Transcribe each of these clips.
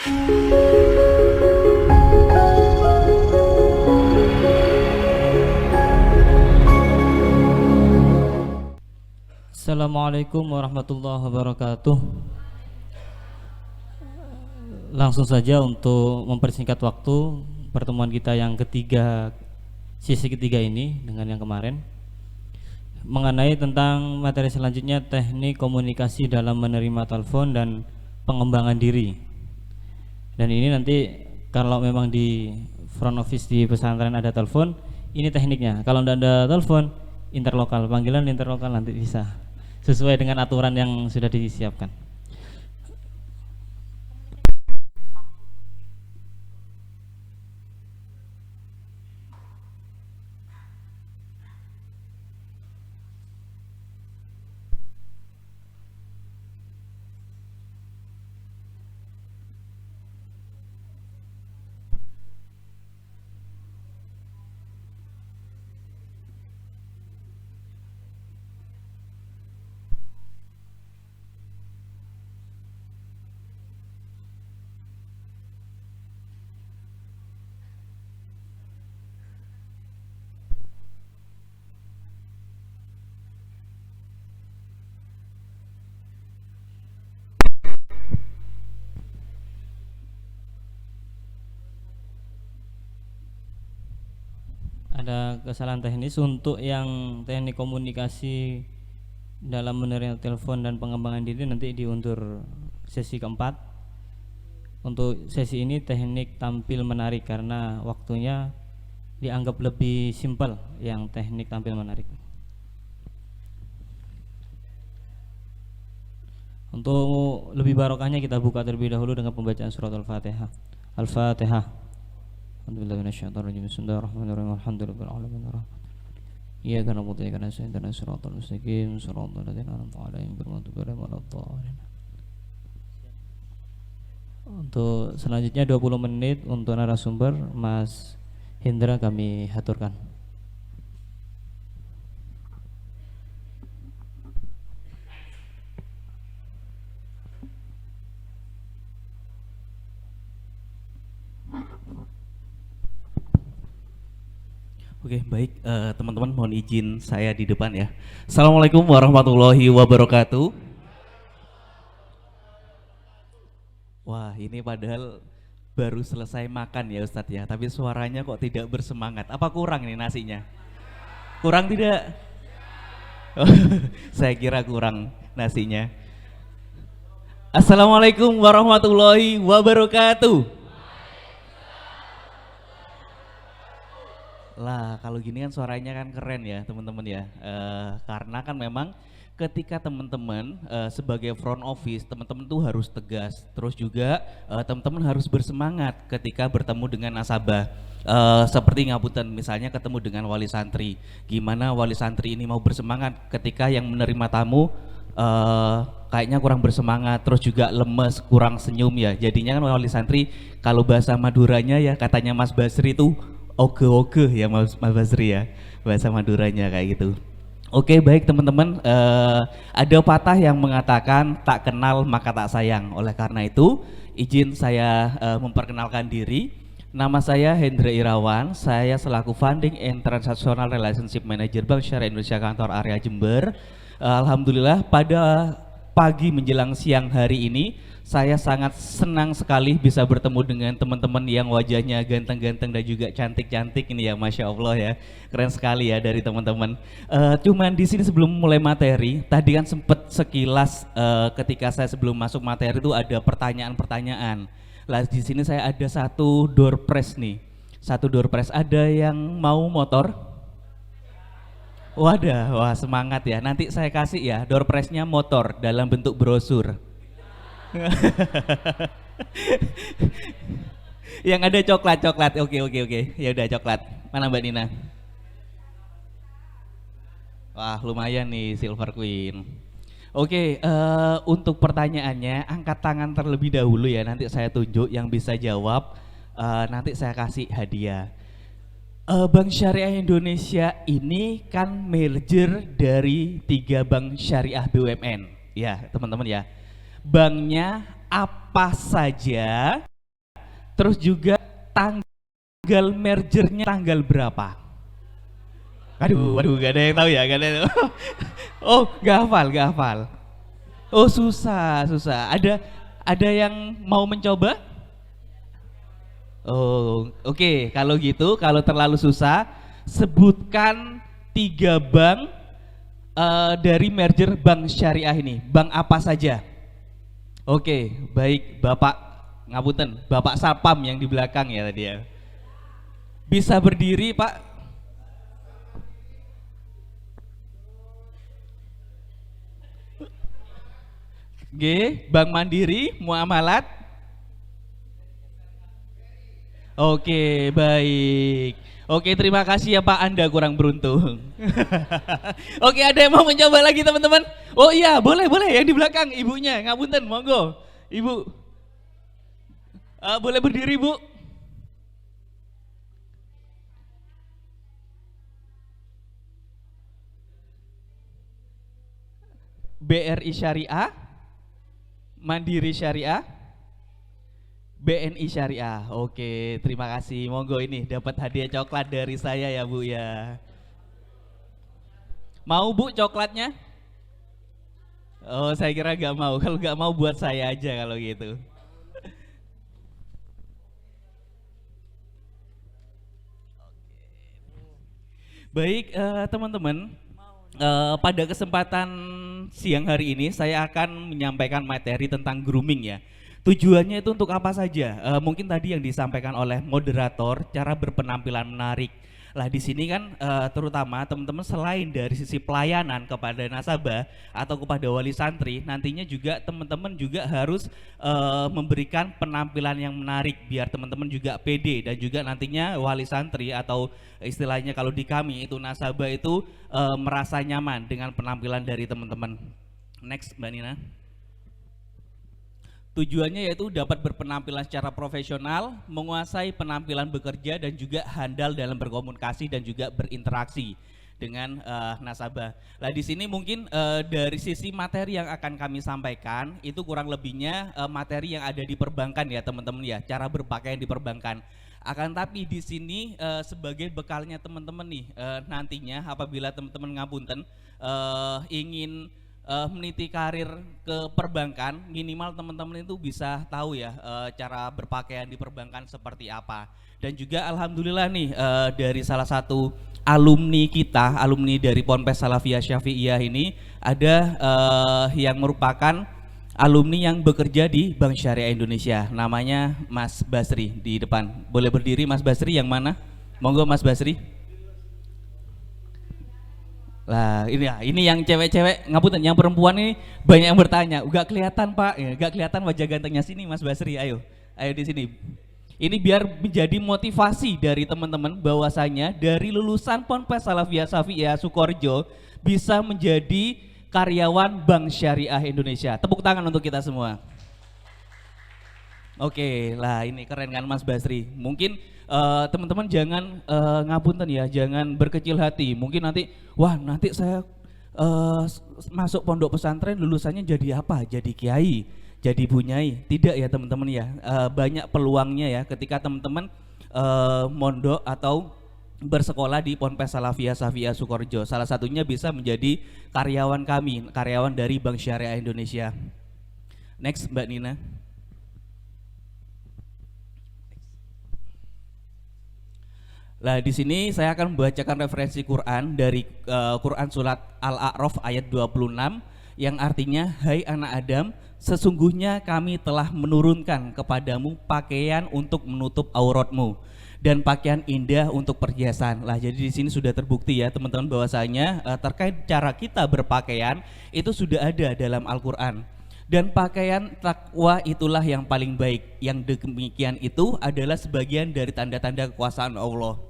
Assalamualaikum warahmatullahi wabarakatuh. Langsung saja untuk mempersingkat waktu pertemuan kita yang ketiga, sesi ketiga ini dengan yang kemarin, mengenai tentang materi selanjutnya, teknik komunikasi dalam menerima telepon dan pengembangan diri. Dan ini nanti kalau memang di front office di pesantren ada telepon, ini tekniknya. Kalau tidak ada telepon, interlokal, panggilan interlokal nanti bisa sesuai dengan aturan yang sudah disiapkan. Ada kesalahan teknis untuk yang teknik komunikasi dalam menerima telepon dan pengembangan diri nanti diundur sesi keempat. Untuk sesi ini teknik tampil menarik karena waktunya dianggap lebih simpel yang teknik tampil menarik. Untuk lebih barokahnya kita buka terlebih dahulu dengan pembacaan surat Al-Fatihah. Al-Fatihah. Bismillahirrahmanirrahim. Alhamdulillahirabbil alamin. Iyyaka na'budu wa iyyaka nasta'in. Ihdinas siratal mustaqim. Shiratal ladzina an'amta 'alaihim ghairil maghdubi 'alaihim waladdallin. Untuk selanjutnya 20 menit untuk narasumber Mas Hendra kami haturkan. Oke, baik teman-teman, mohon izin saya di depan ya. Assalamualaikum warahmatullahi wabarakatuh. Wah, ini padahal baru selesai makan ya Ustadz ya, tapi suaranya kok tidak bersemangat. Apa kurang ini nasinya? Kurang tidak? Saya kira kurang nasinya. Assalamualaikum warahmatullahi wabarakatuh. Lah kalau gini kan suaranya kan keren ya teman-teman ya, karena kan memang ketika teman-teman sebagai front office, teman-teman tuh harus tegas, terus juga teman-teman harus bersemangat ketika bertemu dengan nasabah. Seperti ngapunten misalnya ketemu dengan wali santri, gimana wali santri ini mau bersemangat ketika yang menerima tamu kayaknya kurang bersemangat, terus juga lemes, kurang senyum ya. Jadinya kan wali santri kalau bahasa Maduranya ya katanya Mas Basri itu oge-oge ya Mas Basri ya, bahasa Maduranya kayak gitu. Oke, baik teman-teman, ada patah yang mengatakan tak kenal maka tak sayang. Oleh karena itu izin saya memperkenalkan diri. Nama saya Hendra Irawan, saya selaku Funding and Transactional Relationship Manager Bank Syariah Indonesia Kantor Area Jember. Alhamdulillah pada pagi menjelang siang hari ini saya sangat senang sekali bisa bertemu dengan teman-teman yang wajahnya ganteng-ganteng dan juga cantik-cantik ini ya, Masya Allah ya, keren sekali ya dari teman-teman. Cuman di sini sebelum mulai materi, tadi kan sempet sekilas ketika saya sebelum masuk materi itu ada pertanyaan-pertanyaan. Lah di sini saya ada satu door prize nih, satu door prize. Ada yang mau motor? Wadah, wah semangat ya. Nanti saya kasih ya door prize-nya motor dalam bentuk brosur. Yang ada coklat. Oke. Ya udah coklat. Mana Mbak Nina? Wah, lumayan nih Silver Queen. Oke, untuk pertanyaannya angkat tangan terlebih dahulu ya. Nanti saya tunjuk yang bisa jawab. Nanti saya kasih hadiah. Bank Syariah Indonesia ini kan merger dari 3 bank syariah BUMN. Ya, teman-teman ya. Banknya apa saja? Terus juga tanggal mergernya tanggal berapa? Waduh, gak ada yang tahu ya, gak ada yang tahu. Oh, gak hafal, gak hafal. Oh, susah, susah. Ada yang mau mencoba? Oh, oke. Kalau gitu, kalau terlalu susah, sebutkan 3 bank dari merger bank syariah ini. Bank apa saja? Oke, baik Bapak ngapunten, Bapak Sapam yang di belakang ya tadi ya. Bisa berdiri, Pak? G, Bank Mandiri, Muamalat. Oke, baik. Oke, terima kasih ya Pak, Anda kurang beruntung. Oke, ada yang mau mencoba lagi teman-teman? Oh iya, boleh, boleh. Yang di belakang, ibunya, ngapunten, monggo. Ibu, boleh berdiri Bu? BRI Syariah, Mandiri Syariah, BNI Syariah. Oke, terima kasih. Monggo ini dapat hadiah coklat dari saya ya Bu ya. Mau Bu coklatnya? Oh, saya kira gak mau. Kalau gak mau buat saya aja kalau gitu. Baik, teman-teman. Pada kesempatan siang hari ini saya akan menyampaikan materi tentang grooming ya. Tujuannya itu untuk apa saja? Mungkin tadi yang disampaikan oleh moderator, cara berpenampilan menarik. Lah di sini kan terutama teman-teman selain dari sisi pelayanan kepada nasabah atau kepada wali santri, nantinya juga teman-teman juga harus memberikan penampilan yang menarik biar teman-teman juga pede dan juga nantinya wali santri atau istilahnya kalau di kami itu nasabah itu merasa nyaman dengan penampilan dari teman-teman. Next Mbak Nina. Tujuannya yaitu dapat berpenampilan secara profesional, menguasai penampilan bekerja dan juga handal dalam berkomunikasi dan juga berinteraksi dengan nasabah. Nah di sini mungkin dari sisi materi yang akan kami sampaikan itu kurang lebihnya materi yang ada di perbankan ya teman-teman ya, cara berpakaian di perbankan. Akan tapi di sini sebagai bekalnya teman-teman nih nantinya apabila teman-teman ngapunten ingin meniti karir ke perbankan, minimal teman-teman itu bisa tahu ya cara berpakaian di perbankan seperti apa. Dan juga alhamdulillah nih dari salah satu alumni kita, alumni dari Ponpes Salafiyah Syafi'iyah ini ada yang merupakan alumni yang bekerja di Bank Syariah Indonesia. Namanya Mas Basri di depan. Boleh berdiri Mas Basri, yang mana? Monggo Mas Basri. Lah ini yang cewek-cewek ngapunten, yang perempuan ini banyak yang bertanya, gak kelihatan Pak, ya, gak kelihatan wajah gantengnya. Sini Mas Basri, ayo di sini. Ini biar menjadi motivasi dari teman-teman bahwasanya dari lulusan Ponpes Salafiyah Syafi'iyah Sukoharjo bisa menjadi karyawan Bank Syariah Indonesia. Tepuk tangan untuk kita semua. Oke, lah ini keren kan Mas Basri. Mungkin teman-teman jangan ngapunten ya, jangan berkecil hati. Mungkin nanti, wah nanti saya masuk pondok pesantren lulusannya jadi apa? Jadi kiai, jadi bunyai. Tidak ya teman-teman ya, banyak peluangnya ya ketika teman-teman mondok atau bersekolah di Ponpes Salafiyah Syafi'iyah Sukoharjo. Salah satunya bisa menjadi karyawan kami, karyawan dari Bank Syariah Indonesia. Next Mbak Nina. Nah, di sini saya akan membacakan referensi Quran dari Quran surat Al-A'raf ayat 26 yang artinya, hai anak Adam, sesungguhnya kami telah menurunkan kepadamu pakaian untuk menutup auratmu dan pakaian indah untuk perhiasan. Lah, jadi di sini sudah terbukti ya teman-teman bahwasanya terkait cara kita berpakaian itu sudah ada dalam Al-Qur'an. Dan pakaian takwa itulah yang paling baik. Yang demikian itu adalah sebagian dari tanda-tanda kekuasaan Allah.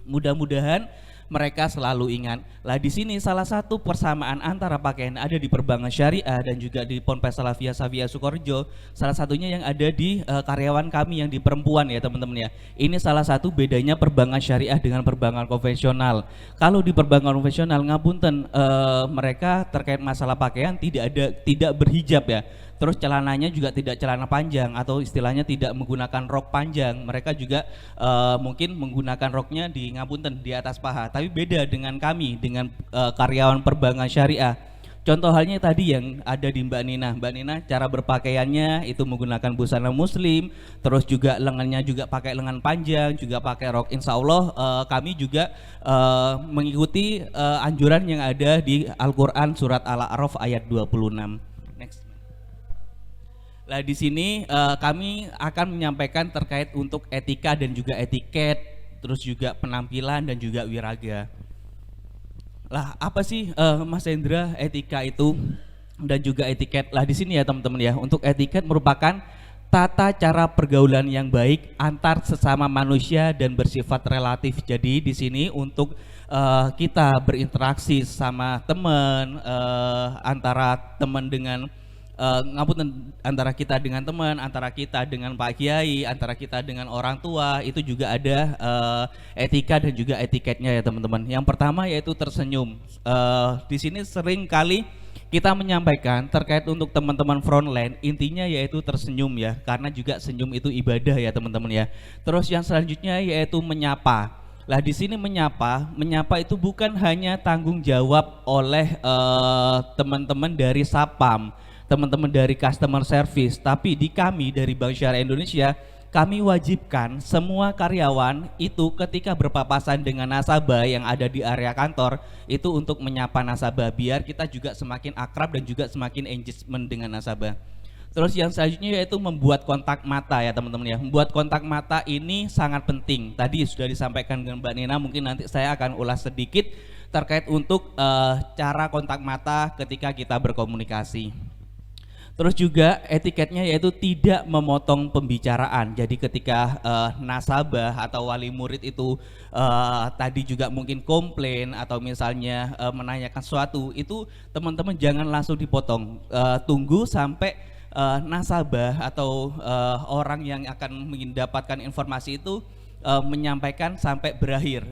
Mudah-mudahan mereka selalu ingat. Lah di sini salah satu persamaan antara pakaian ada di perbankan syariah dan juga di Ponpes Salafiyah Syafi'iyah Sukoharjo, salah satunya yang ada di karyawan kami yang di perempuan ya teman-teman ya. Ini salah satu bedanya perbankan syariah dengan perbankan konvensional. Kalau di perbankan konvensional ngapunten mereka terkait masalah pakaian tidak berhijab ya. Terus celananya juga tidak celana panjang atau istilahnya tidak menggunakan rok panjang. Mereka juga mungkin menggunakan roknya di ngapunten di atas paha. Tapi beda dengan kami, dengan karyawan perbankan syariah. Contoh halnya tadi yang ada di Mbak Nina. Mbak Nina cara berpakaiannya itu menggunakan busana muslim, terus juga lengannya juga pakai lengan panjang, juga pakai rok. Insya Allah kami juga mengikuti anjuran yang ada di Al-Quran surat Al-A'raf ayat 26. Next. Nah di sini kami akan menyampaikan terkait untuk etika dan juga etiket, terus juga penampilan dan juga wiraga. Lah apa sih Mas Hendra etika itu dan juga etiket? Lah di sini ya teman-teman ya, untuk etiket merupakan tata cara pergaulan yang baik antar sesama manusia dan bersifat relatif. Jadi di sini untuk kita berinteraksi sama teman, antara teman dengan antara kita dengan teman, antara kita dengan Pak Kiai, antara kita dengan orang tua, itu juga ada etika dan juga etiketnya ya teman-teman. Yang pertama yaitu tersenyum. Di sini sering kali kita menyampaikan terkait untuk teman-teman frontline, intinya yaitu tersenyum ya, karena juga senyum itu ibadah ya teman-teman ya. Terus yang selanjutnya yaitu menyapa. Lah di sini menyapa itu bukan hanya tanggung jawab oleh teman-teman dari Sapam, teman-teman dari customer service, tapi di kami dari Bank Syariah Indonesia, kami wajibkan semua karyawan itu ketika berpapasan dengan nasabah yang ada di area kantor itu untuk menyapa nasabah biar kita juga semakin akrab dan juga semakin engagement dengan nasabah. Terus yang selanjutnya yaitu membuat kontak mata ya teman-teman ya. Membuat kontak mata ini sangat penting. Tadi sudah disampaikan dengan Mbak Nina, mungkin nanti saya akan ulas sedikit terkait untuk cara kontak mata ketika kita berkomunikasi. Terus juga etiketnya yaitu tidak memotong pembicaraan. Jadi ketika nasabah atau wali murid itu tadi juga mungkin komplain atau misalnya menanyakan sesuatu, itu teman-teman jangan langsung dipotong. Tunggu sampai nasabah atau orang yang akan mendapatkan informasi itu menyampaikan sampai berakhir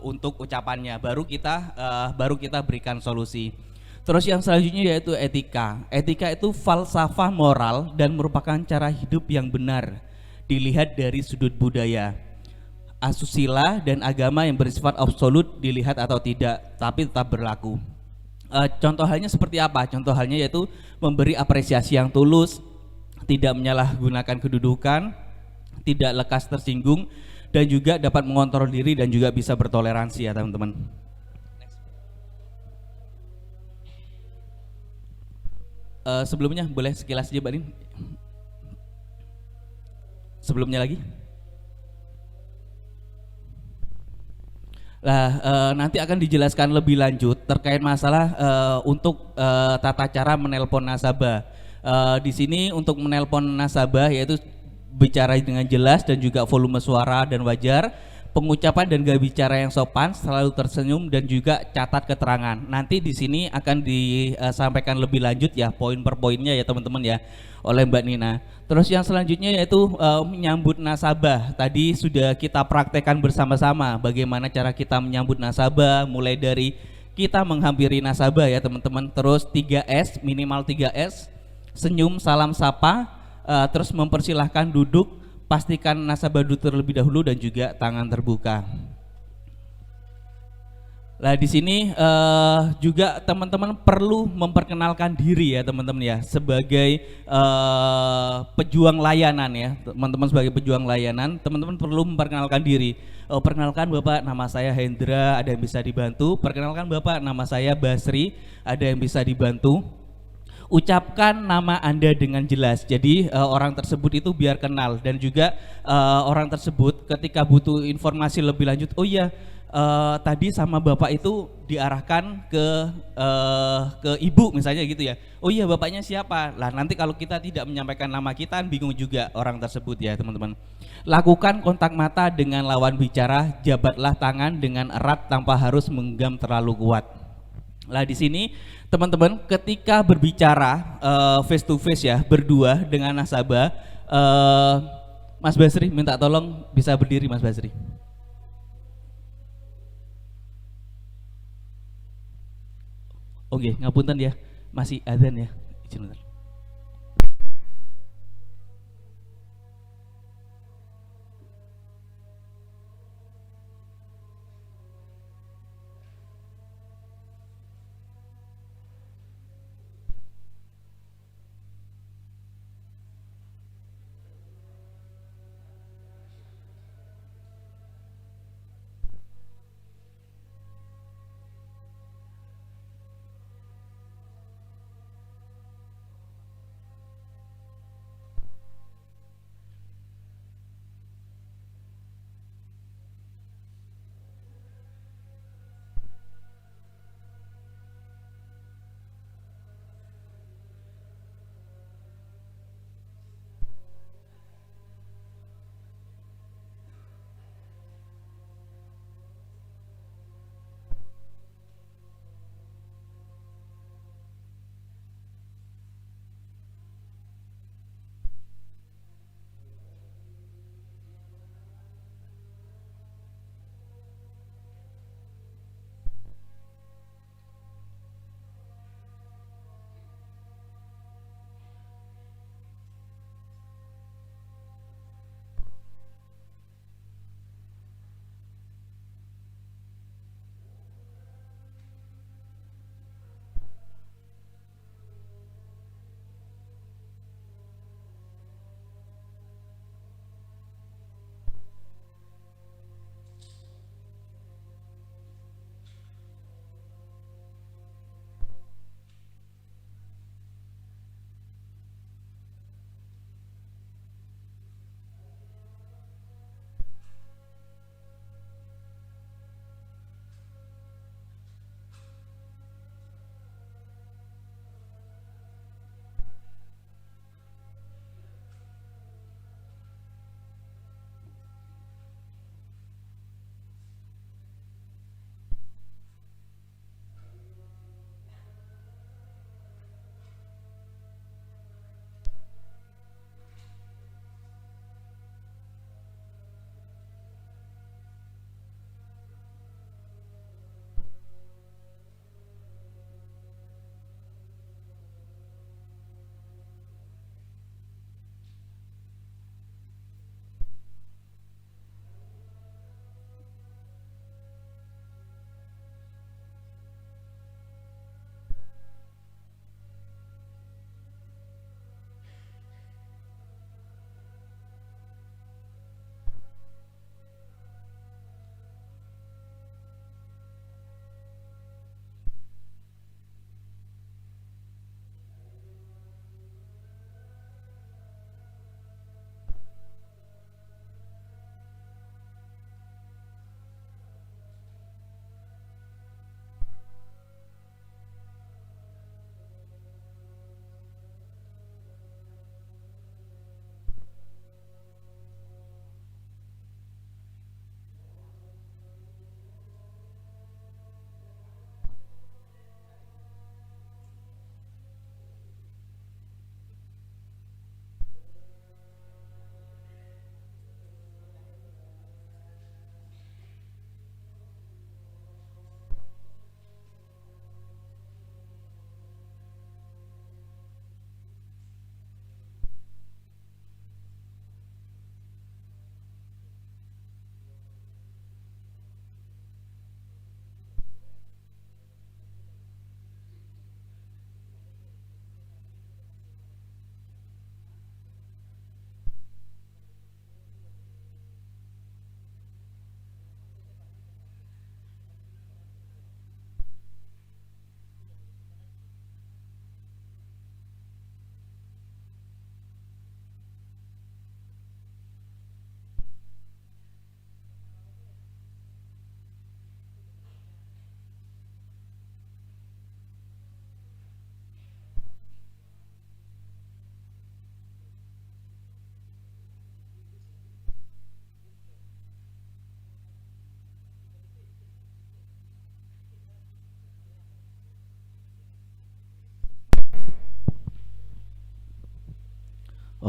untuk ucapannya, baru kita berikan solusi. Terus yang selanjutnya yaitu etika. Etika itu falsafah moral dan merupakan cara hidup yang benar dilihat dari sudut budaya. Asusila dan agama yang bersifat absolut dilihat atau tidak, tapi tetap berlaku. Contoh halnya seperti apa? Contoh halnya yaitu memberi apresiasi yang tulus, tidak menyalahgunakan kedudukan, tidak lekas tersinggung, dan juga dapat mengontrol diri dan juga bisa bertoleransi ya teman-teman. Sebelumnya boleh sekilas aja Mbak Nin. Sebelumnya lagi. Nanti akan dijelaskan lebih lanjut terkait masalah untuk tata cara menelpon nasabah. Di sini untuk menelpon nasabah yaitu bicara dengan jelas dan juga volume suara dan wajar, pengucapan dan gaya bicara yang sopan, selalu tersenyum dan juga catat keterangan. Nanti di sini akan disampaikan lebih lanjut ya, poin per poinnya ya teman-teman ya, oleh Mbak Nina. Terus yang selanjutnya yaitu menyambut nasabah. Tadi sudah kita praktekkan bersama-sama bagaimana cara kita menyambut nasabah, mulai dari kita menghampiri nasabah ya teman-teman. Terus 3S, minimal 3S, senyum, salam sapa, terus mempersilahkan duduk, pastikan nasabah duduk terlebih dahulu dan juga tangan terbuka. Nah di sini juga teman-teman perlu memperkenalkan diri ya teman-teman ya, sebagai pejuang layanan ya teman-teman. Sebagai pejuang layanan teman-teman perlu memperkenalkan diri. Perkenalkan Bapak, nama saya Hendra, ada yang bisa dibantu. Perkenalkan Bapak, nama saya Basri, ada yang bisa dibantu. Ucapkan nama Anda dengan jelas, jadi orang tersebut itu biar kenal. Dan juga orang tersebut ketika butuh informasi lebih lanjut, oh iya tadi sama Bapak itu diarahkan ke Ibu misalnya gitu ya, oh iya Bapaknya siapa. Lah nanti kalau kita tidak menyampaikan nama kita bingung juga orang tersebut ya teman-teman. Lakukan kontak mata dengan lawan bicara, jabatlah tangan dengan erat tanpa harus menggenggam terlalu kuat. Lah di sini teman-teman ketika berbicara face to face ya, berdua dengan nasabah, Mas Basri minta tolong bisa berdiri Mas Basri. Oke, ngapunten ya, masih adzan ya. Izin bentar.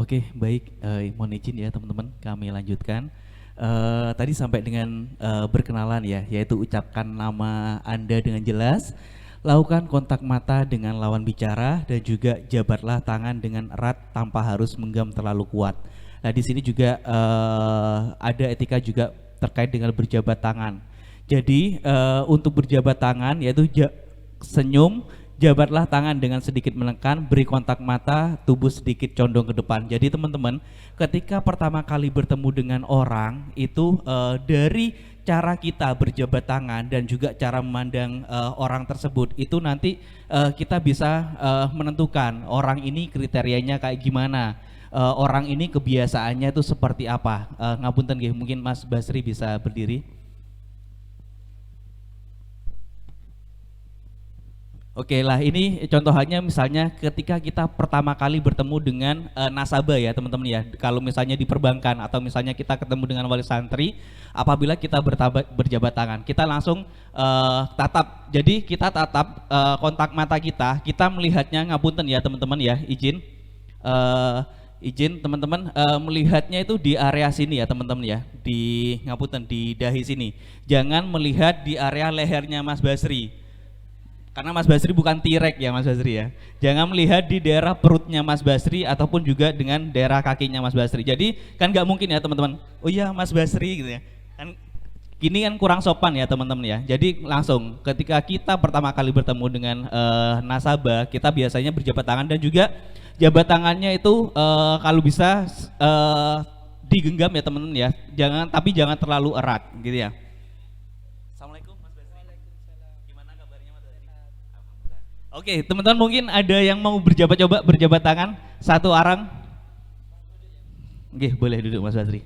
Oke, baik. Mohon izin ya teman-teman, kami lanjutkan. Tadi sampai dengan berkenalan ya, yaitu ucapkan nama Anda dengan jelas, lakukan kontak mata dengan lawan bicara, dan juga jabatlah tangan dengan erat tanpa harus menggenggam terlalu kuat. Nah, di sini juga ada etika juga terkait dengan berjabat tangan. Jadi untuk berjabat tangan yaitu senyum, jabatlah tangan dengan sedikit menekan, beri kontak mata, tubuh sedikit condong ke depan. Jadi teman-teman, ketika pertama kali bertemu dengan orang itu dari cara kita berjabat tangan dan juga cara memandang orang tersebut itu nanti kita bisa menentukan orang ini kriterianya kayak gimana, orang ini kebiasaannya itu seperti apa. Ngapunten nggih, mungkin Mas Basri bisa berdiri. Oke lah, ini contohnya misalnya ketika kita pertama kali bertemu dengan nasabah ya teman-teman ya. Kalau misalnya di perbankan atau misalnya kita ketemu dengan wali santri, apabila kita berjabat tangan, kita langsung tatap. Jadi kita tatap kontak mata kita melihatnya, ngapunten ya teman-teman ya, izin teman-teman melihatnya itu di area sini ya teman-teman ya, di ngapunten di dahi sini. Jangan melihat di area lehernya Mas Basri. Karena Mas Basri bukan T-Rex ya Mas Basri ya. Jangan melihat di daerah perutnya Mas Basri ataupun juga dengan daerah kakinya Mas Basri. Jadi kan nggak mungkin ya teman-teman. Oh iya Mas Basri gitu ya. Kan gini kan kurang sopan ya teman-teman ya. Jadi langsung ketika kita pertama kali bertemu dengan nasabah, kita biasanya berjabat tangan dan juga jabat tangannya itu kalau bisa digenggam ya teman-teman ya. Jangan terlalu erat gitu ya. Oke, teman-teman mungkin ada yang mau berjabat tangan satu orang. Oke, boleh duduk Mas Basri.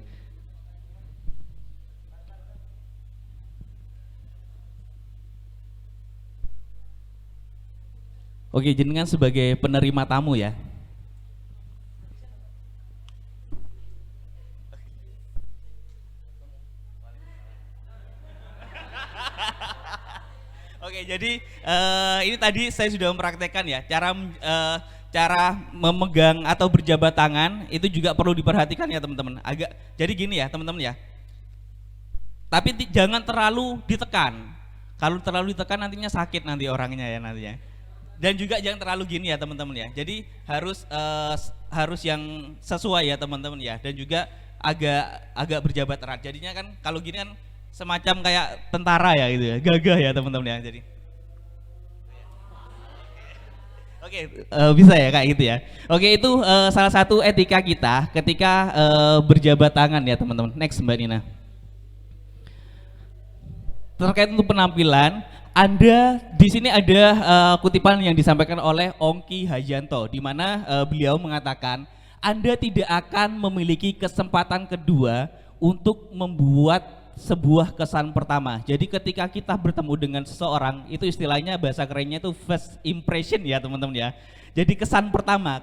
Oke, jenengan sebagai penerima tamu ya. Oke, jadi ini tadi saya sudah mempraktekkan ya cara memegang atau berjabat tangan itu juga perlu diperhatikan ya teman-teman. Jadi gini ya teman-teman ya. Tapi jangan terlalu ditekan. Kalau terlalu ditekan nantinya sakit nanti orangnya ya nantinya. Dan juga jangan terlalu gini ya teman-teman ya. Jadi harus yang sesuai ya teman-teman ya. Dan juga agak berjabat erat. Jadinya kan kalau gini kan semacam kayak tentara ya gitu ya, gagah ya teman-teman ya. Jadi oke, bisa ya kayak gitu ya. Oke, itu salah satu etika kita ketika berjabat tangan ya teman-teman. Next Mbak Nina. Terkait untuk penampilan, di sini ada kutipan yang disampaikan oleh Ongki Hajanto, di mana beliau mengatakan Anda tidak akan memiliki kesempatan kedua untuk membuat sebuah kesan pertama. Jadi ketika kita bertemu dengan seseorang itu istilahnya bahasa kerennya itu first impression ya teman-teman ya. Jadi kesan pertama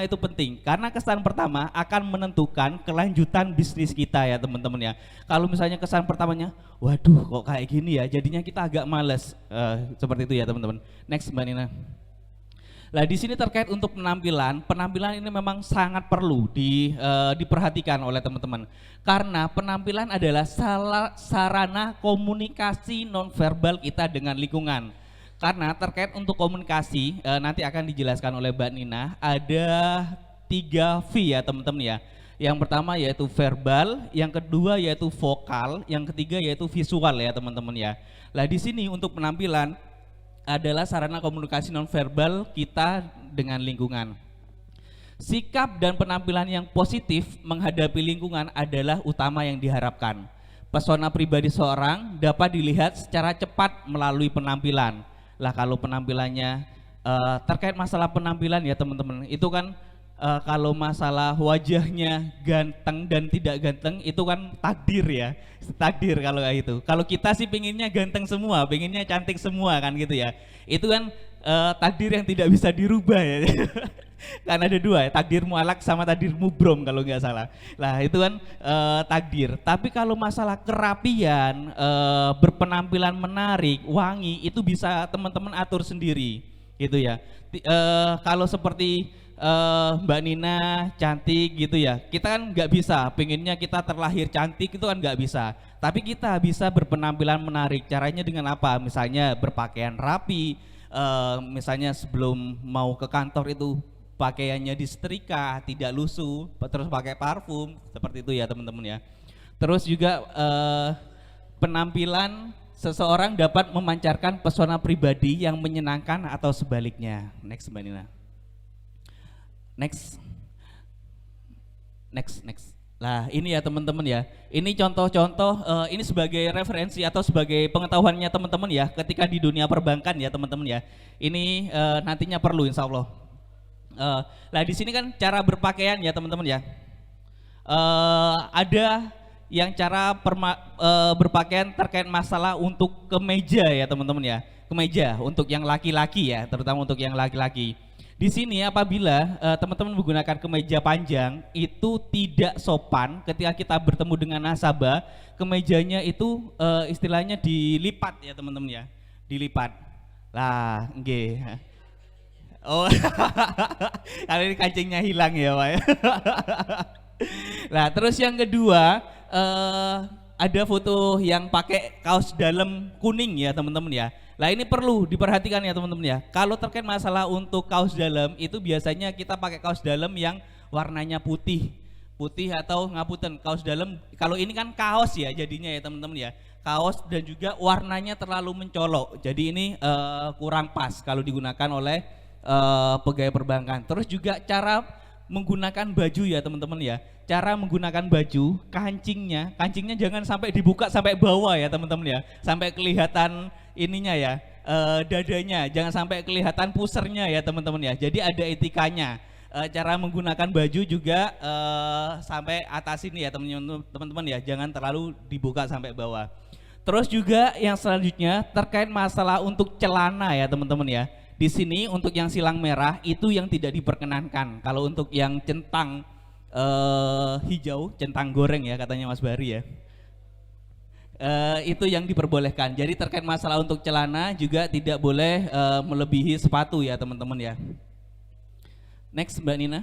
itu penting karena kesan pertama akan menentukan kelanjutan bisnis kita ya teman-teman ya. Kalau misalnya kesan pertamanya, waduh kok kayak gini ya, jadinya kita agak males seperti itu ya teman-teman. Next Mbak Nina. Nah di sini terkait untuk penampilan ini memang sangat perlu diperhatikan oleh teman-teman. Karena penampilan adalah sarana komunikasi nonverbal kita dengan lingkungan. Karena terkait untuk komunikasi nanti akan dijelaskan oleh Mbak Nina, ada 3 V ya teman-teman ya. Yang pertama yaitu verbal, yang kedua yaitu vokal, yang ketiga yaitu visual ya teman-teman ya. Nah di sini untuk penampilan adalah sarana komunikasi nonverbal kita dengan lingkungan. Sikap dan penampilan yang positif menghadapi lingkungan adalah utama yang diharapkan. Pesona pribadi seorang dapat dilihat secara cepat melalui penampilan. Lah kalau penampilannya terkait masalah penampilan ya teman-teman, itu kan kalau masalah wajahnya ganteng dan tidak ganteng itu kan takdir ya, takdir kalau kayak itu. Kalau kita sih pengennya ganteng semua, pengennya cantik semua kan gitu ya. Itu kan takdir yang tidak bisa dirubah ya. Kan ada 2, takdir mualak sama takdir mubrom kalau nggak salah. Lah itu kan takdir. Tapi kalau masalah kerapian, berpenampilan menarik, wangi itu bisa teman-teman atur sendiri gitu ya. Kalau seperti Mbak Nina cantik gitu ya. Kita kan nggak bisa, pengennya kita terlahir cantik itu kan nggak bisa. Tapi kita bisa berpenampilan menarik. Caranya dengan apa? Misalnya berpakaian rapi, misalnya sebelum mau ke kantor itu pakaiannya disetrika, tidak lusuh, terus pakai parfum, seperti itu ya teman-teman ya. Terus juga penampilan seseorang dapat memancarkan pesona pribadi yang menyenangkan atau sebaliknya. Next Mbak Nina. Next. Nah ini ya teman-teman ya. Ini contoh-contoh, ini sebagai referensi atau sebagai pengetahuannya teman-teman ya. Ketika di dunia perbankan ya teman-teman ya. Ini nantinya perlu insya Allah. Nah di sini kan cara berpakaian ya teman-teman ya. Ada yang cara berpakaian terkait masalah untuk kemeja ya teman-teman ya. Kemeja untuk yang laki-laki ya, terutama untuk yang laki-laki. Di sini apabila teman-teman menggunakan kemeja panjang itu tidak sopan ketika kita bertemu dengan nasabah, kemejanya itu istilahnya dilipat ya teman-teman ya, dilipat. Lah, nggih. Oh, kali ini kancingnya hilang ya Pak. Nah, terus yang kedua ada foto yang pakai kaos dalam kuning ya teman-teman ya. Nah ini perlu diperhatikan ya teman-teman ya. Kalau terkait masalah untuk kaos dalam itu biasanya kita pakai kaos dalam yang warnanya putih atau ngapunten kaos dalam. Kalau ini kan kaos ya jadinya ya teman-teman ya. Kaos dan juga warnanya terlalu mencolok. Jadi ini kurang pas kalau digunakan oleh pegawai perbankan. Terus juga cara menggunakan baju ya teman-teman ya. Cara menggunakan baju, kancingnya jangan sampai dibuka sampai bawah ya teman-teman ya. Sampai kelihatan ininya ya, dadanya, jangan sampai kelihatan pusernya ya teman-teman ya. Jadi ada etikanya. Cara menggunakan baju juga sampai atas ini ya teman-teman ya. Jangan terlalu dibuka sampai bawah. Terus juga yang selanjutnya terkait masalah untuk celana ya teman-teman ya. Di sini untuk yang silang merah itu yang tidak diperkenankan. Kalau untuk yang centang hijau, centang goreng ya katanya Mas Bari ya, itu yang diperbolehkan. Jadi terkait masalah untuk celana juga tidak boleh melebihi sepatu ya teman-teman ya. Next Mbak Nina.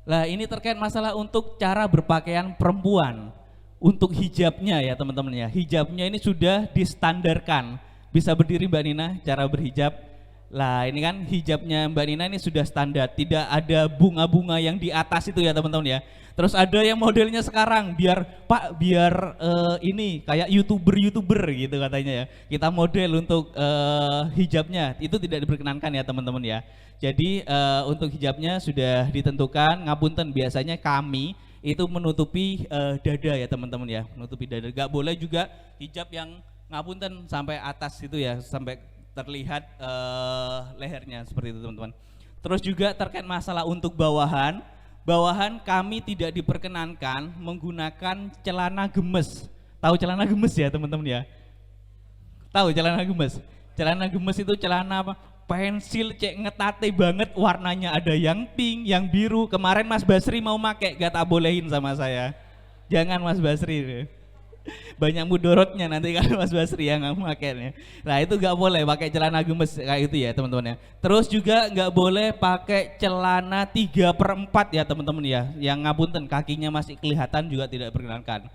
Nah ini terkait masalah untuk cara berpakaian perempuan. Untuk hijabnya ya teman-teman ya. Hijabnya ini sudah distandarkan. Bisa berdiri Mbak Nina cara berhijab. Lah ini kan hijabnya Mbak Nina ini sudah standar, tidak ada bunga-bunga yang di atas itu ya teman-teman ya. Terus ada yang modelnya sekarang biar ini kayak youtuber gitu katanya ya. Kita model untuk hijabnya itu tidak diperkenankan ya teman-teman ya. Jadi untuk hijabnya sudah ditentukan, ngapunten biasanya kami itu menutupi dada ya teman-teman ya, menutupi dada. Gak boleh juga hijab yang ngapunten sampai atas itu ya, sampai terlihat lehernya seperti itu teman-teman. Terus juga terkait masalah untuk bawahan kami tidak diperkenankan menggunakan celana gemes. Tahu celana gemes ya teman-teman ya? Tahu celana gemes? Celana gemes itu celana apa? Pensil cek ngetate banget, warnanya ada yang pink, yang biru. Kemarin Mas Basri mau pakai, gak tak bolehin sama saya. Jangan Mas Basri. Banyak mudorotnya nanti kalau Mas Basri yang memakainya. Nah itu nggak boleh pakai celana gemes kayak itu ya teman-teman ya. Terus juga nggak boleh pakai celana 3/4 ya teman-teman ya. Yang ngapunten kakinya masih kelihatan juga tidak diperkenankan.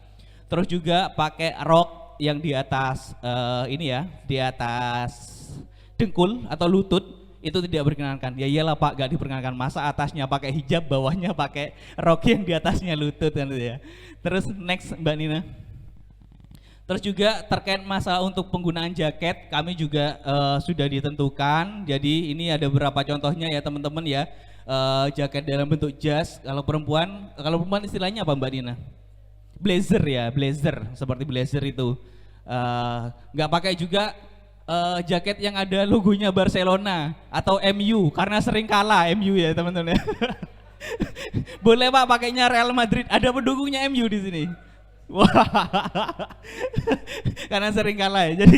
Terus juga pakai rok yang di atas ini ya, di atas dengkul atau lutut itu tidak diperkenankan. Ya iyalah Pak, gak diperkenankan, masa atasnya pakai hijab, bawahnya pakai rok yang di atasnya lutut kan ya. Terus next Mbak Nina. Terus juga terkait masalah untuk penggunaan jaket kami juga sudah ditentukan. Jadi ini ada beberapa contohnya ya teman-teman ya. Jaket dalam bentuk jas. Kalau perempuan istilahnya apa Mbak Nina? Blazer ya, blazer, seperti blazer itu. Nggak pakai juga jaket yang ada logonya Barcelona atau MU karena sering kalah MU ya teman-teman ya. Boleh Pak pakainya Real Madrid, ada pendukungnya MU di sini. Wah, karena sering kalah ya, jadi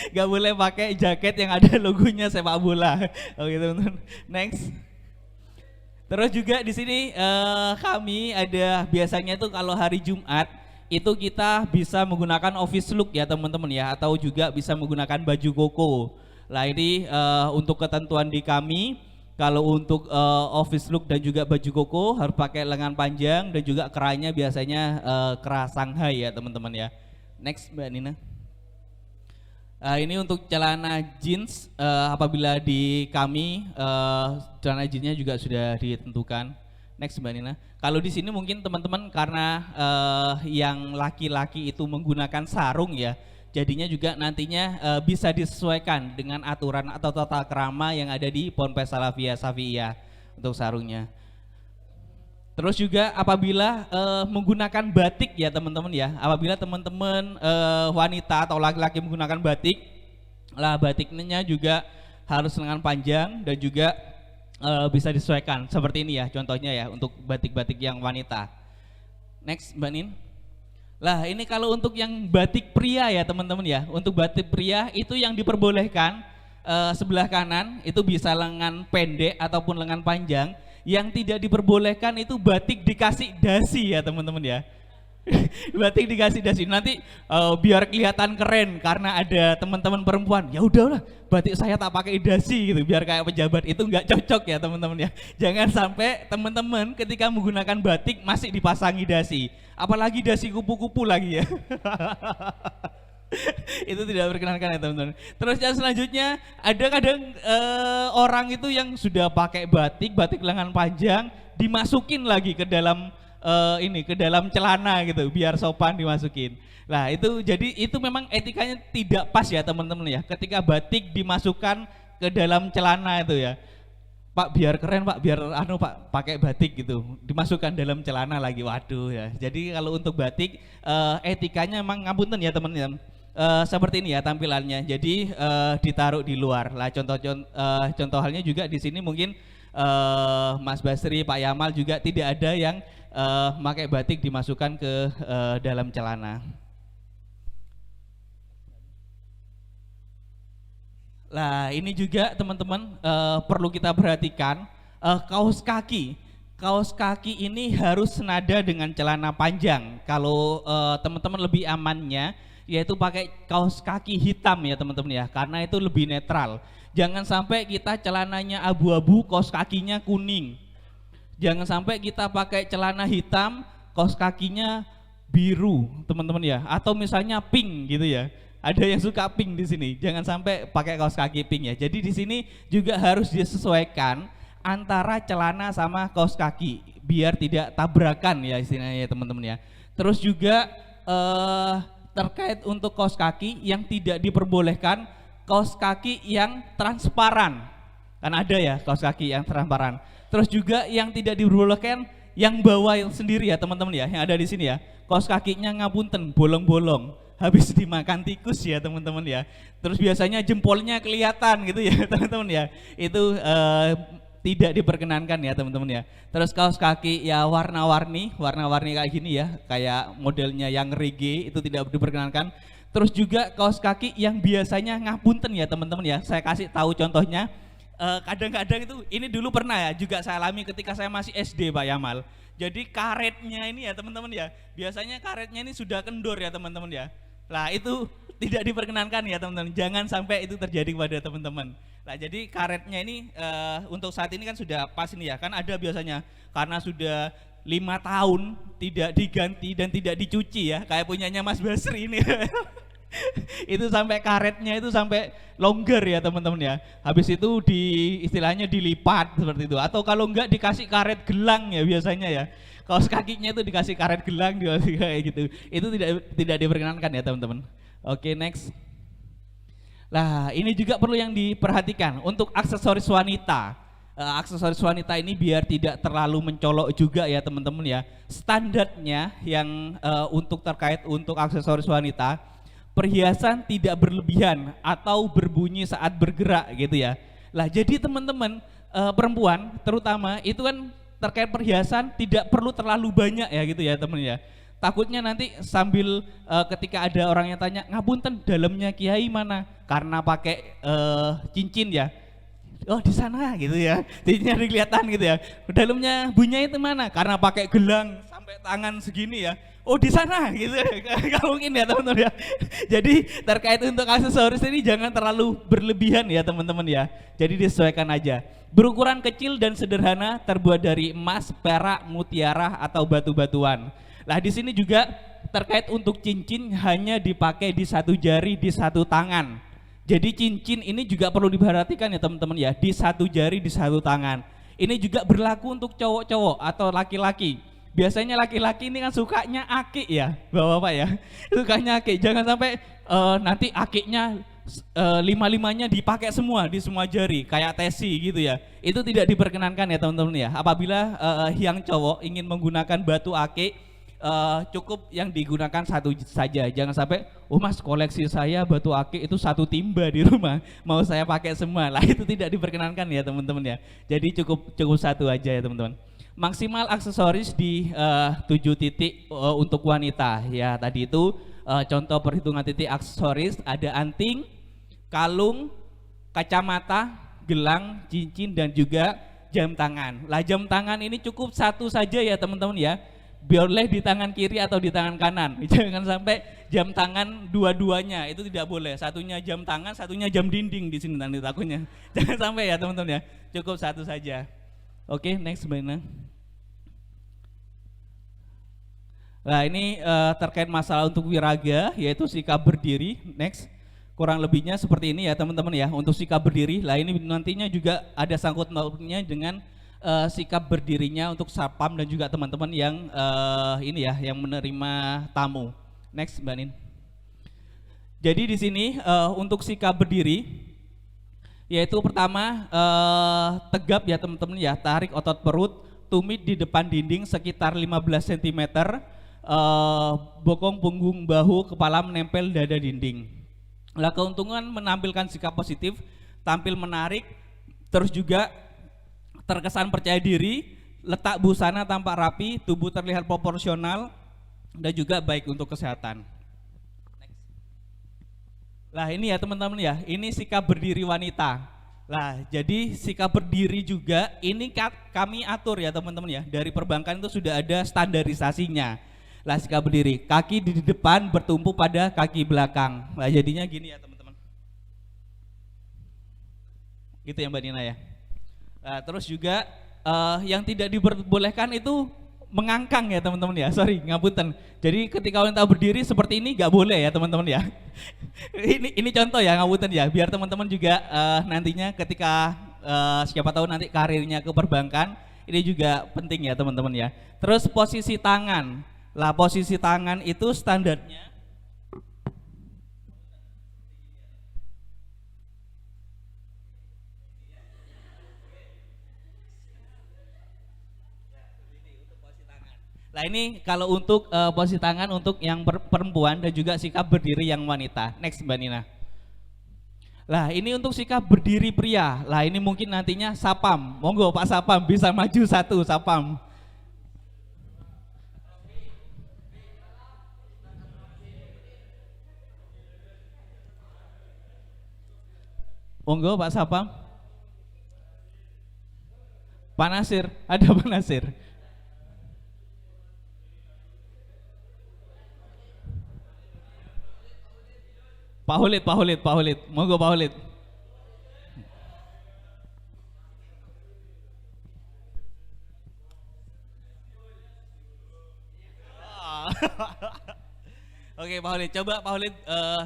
nggak boleh pakai jaket yang ada logonya sepak bola. Oke teman-teman. Next. Terus juga di sini kami ada biasanya tuh kalau hari Jumat itu kita bisa menggunakan office look ya teman-teman ya, atau juga bisa menggunakan baju koko. Lah ini untuk ketentuan di kami Kalau untuk office look dan juga baju koko harus pakai lengan panjang dan juga kerahnya biasanya kerah Shanghai ya teman-teman ya. Next Mbak Nina. Ini untuk celana jeans, apabila di kami celana jeansnya juga sudah ditentukan. Next Mbak Nina. Kalau di sini mungkin teman-teman karena yang laki-laki itu menggunakan sarung ya, jadinya juga nantinya bisa disesuaikan dengan aturan atau tata krama yang ada di Ponpes Salafiyah Syafi'iyah untuk sarungnya. Terus juga apabila menggunakan batik ya teman-teman ya, apabila teman-teman wanita atau laki-laki menggunakan batik, lah batiknya juga harus lengan panjang dan juga bisa disesuaikan seperti ini ya contohnya ya untuk batik-batik yang wanita. Next Mbak Nin. Lah ini kalau untuk yang batik pria ya teman-teman ya, untuk batik pria itu yang diperbolehkan sebelah kanan itu bisa lengan pendek ataupun lengan panjang. Yang tidak diperbolehkan itu batik dikasih dasi ya teman-teman ya. Batik dikasih dasi nanti biar kelihatan keren karena ada teman-teman perempuan. Ya udahlah, batik saya tak pakai dasi gitu biar kayak pejabat, itu nggak cocok ya teman-teman ya. Jangan sampai teman-teman ketika menggunakan batik masih dipasangi dasi. Apalagi dasi kupu-kupu lagi ya. Itu tidak berkenankan ya teman-teman. Terus yang selanjutnya ada kadang orang itu yang sudah pakai batik lengan panjang dimasukin lagi ke dalam ke dalam celana gitu biar sopan dimasukin. Nah itu jadi itu memang etikanya tidak pas ya teman-teman ya. Ketika batik dimasukkan ke dalam celana itu ya. Pak biar keren Pak, biar Pak pakai batik gitu, dimasukkan dalam celana lagi. Waduh ya. Jadi kalau untuk batik etikanya memang ngapunten ya teman-teman. Seperti ini ya tampilannya. Jadi ditaruh di luar. Lah contoh halnya juga di sini mungkin Mas Basri, Pak Yamal juga tidak ada yang pakai batik dimasukkan ke dalam celana. Lah ini juga teman-teman perlu kita perhatikan kaos kaki. Kaos kaki ini harus senada dengan celana panjang. Kalau teman-teman lebih amannya yaitu pakai kaos kaki hitam ya teman-teman ya, karena itu lebih netral. Jangan sampai kita celananya abu-abu, kaos kakinya kuning. Jangan sampai kita pakai celana hitam, kaos kakinya biru teman-teman ya, atau misalnya pink gitu ya. Ada yang suka pink di sini. Jangan sampai pakai kaos kaki pink ya. Jadi di sini juga harus disesuaikan antara celana sama kaos kaki biar tidak tabrakan ya istilahnya ya teman-teman ya. Terus juga terkait untuk kaos kaki yang tidak diperbolehkan kaos kaki yang transparan. Kan ada ya kaos kaki yang transparan. Terus juga yang tidak diperbolehkan yang bawa sendiri ya teman-teman ya, yang ada di sini ya. Kaos kakinya ngapunten bolong-bolong. Habis dimakan tikus ya teman-teman ya. Terus biasanya jempolnya kelihatan gitu ya teman-teman ya. Itu tidak diperkenankan ya teman-teman ya. Terus kaos kaki ya warna-warni kayak gini ya, kayak modelnya yang reggae itu tidak diperkenankan. Terus juga kaos kaki yang biasanya ngapunten ya teman-teman ya. Saya kasih tahu contohnya. Kadang-kadang itu ini dulu pernah ya juga saya alami ketika saya masih SD Pak Yamal. Jadi karetnya ini ya teman-teman ya, biasanya karetnya ini sudah kendor ya teman-teman ya. Nah itu tidak diperkenankan ya teman-teman. Jangan sampai itu terjadi kepada teman-teman. Nah jadi karetnya ini untuk saat ini kan sudah pas ini ya, kan ada biasanya karena sudah 5 tahun tidak diganti dan tidak dicuci ya, kayak punyanya Mas Basri ini. Itu sampai karetnya itu sampai longgar ya teman-teman ya. Habis itu istilahnya dilipat seperti itu, atau kalau enggak dikasih karet gelang ya biasanya ya. Kaos kakinya itu dikasih karet gelang kayak gitu. Itu tidak diperkenankan ya teman-teman. Oke, next. Nah ini juga perlu yang diperhatikan untuk aksesoris wanita. Aksesoris wanita ini biar tidak terlalu mencolok juga ya teman-teman ya. Standarnya yang terkait untuk aksesoris wanita, perhiasan tidak berlebihan atau berbunyi saat bergerak gitu ya. Lah jadi teman-teman perempuan terutama itu kan terkait perhiasan tidak perlu terlalu banyak ya gitu ya teman ya. Takutnya nanti sambil ketika ada orang yang tanya, ngapunten dalamnya kiai mana? Karena pakai cincin ya. Oh di sana gitu ya. Cincinnya kelihatan gitu ya. Dalamnya bunya itu mana? Karena pakai gelang. sampai tangan segini ya. Oh di sana gitu, nggak mungkin ya teman-teman ya. Jadi terkait untuk aksesoris ini jangan terlalu berlebihan ya teman-teman ya. Jadi disesuaikan aja. Berukuran kecil dan sederhana, terbuat dari emas, perak, mutiara atau batu-batuan. Nah di sini juga terkait untuk cincin hanya dipakai di satu jari di satu tangan. Jadi cincin ini juga perlu diperhatikan ya teman-teman ya, di satu jari di satu tangan. Ini juga berlaku untuk cowok-cowok atau laki-laki. Biasanya laki-laki ini kan sukanya akik ya, bapak-bapak ya. Sukanya akik, jangan sampai nanti akiknya lima-limanya dipakai semua di semua jari, kayak tesi gitu ya. Itu tidak diperkenankan ya teman-teman ya. Apabila yang cowok ingin menggunakan batu akik, cukup yang digunakan satu saja. Jangan sampai, oh mas koleksi saya batu akik itu satu timba di rumah, mau saya pakai semua. Lah itu tidak diperkenankan ya teman-teman ya. Jadi cukup satu aja ya teman-teman. Maksimal aksesoris di 7 titik untuk wanita ya. Tadi itu contoh perhitungan titik aksesoris, ada anting, kalung, kacamata, gelang, cincin dan juga jam tangan. Lah jam tangan ini cukup satu saja ya teman-teman ya. Boleh di tangan kiri atau di tangan kanan. Jangan sampai jam tangan dua-duanya, itu tidak boleh. Satunya jam tangan, satunya jam dinding di sini nanti takutnya. Jangan sampai ya teman-teman ya. Cukup satu saja. Oke, next Mbak Ina. Nah ini terkait masalah untuk wiraga, yaitu sikap berdiri. Next, kurang lebihnya seperti ini ya teman-teman ya, untuk sikap berdiri. Lah ini nantinya juga ada sangkut pautnya dengan sikap berdirinya untuk sapam dan juga teman-teman yang ini ya, yang menerima tamu. Next Mbak Nin. Jadi di sini untuk sikap berdiri, yaitu pertama tegap ya teman-teman ya, tarik otot perut, tumit di depan dinding sekitar 15 cm, bokong punggung bahu kepala menempel dada dinding. Lah keuntungan menampilkan sikap positif, tampil menarik, terus juga terkesan percaya diri, letak busana tampak rapi, tubuh terlihat proporsional dan juga baik untuk kesehatan. Lah ini ya teman-teman ya, ini sikap berdiri wanita. Lah jadi sikap berdiri juga ini kami atur ya teman-teman ya, dari perbankan itu sudah ada standarisasinya. Lah sikap berdiri, kaki di depan bertumpu pada kaki belakang. Lah jadinya gini ya teman-teman. Gitu ya Mbak Nina ya. Nah, terus juga yang tidak diperbolehkan itu mengangkang ya teman-teman ya, sorry ngapunten. Jadi ketika wanita berdiri seperti ini nggak boleh ya teman-teman ya. ini contoh ya, ngapunten ya, biar teman-teman juga nantinya ketika siapa tahu nanti karirnya ke perbankan, ini juga penting ya teman-teman ya. Terus posisi tangan, lah posisi tangan itu standarnya Nah ini kalau untuk posisi tangan untuk yang perempuan dan juga sikap berdiri yang wanita. Next Mbak Nina. Lah ini untuk sikap berdiri pria. Lah ini mungkin nantinya sapam. Monggo Pak Sapam bisa maju satu sapam. Monggo Pak Sapam. Pak Nasir, ada Pak Nasir. Pak Hulid, monggo Pak Hulid. Oke Pak Hulid, coba Pak Hulid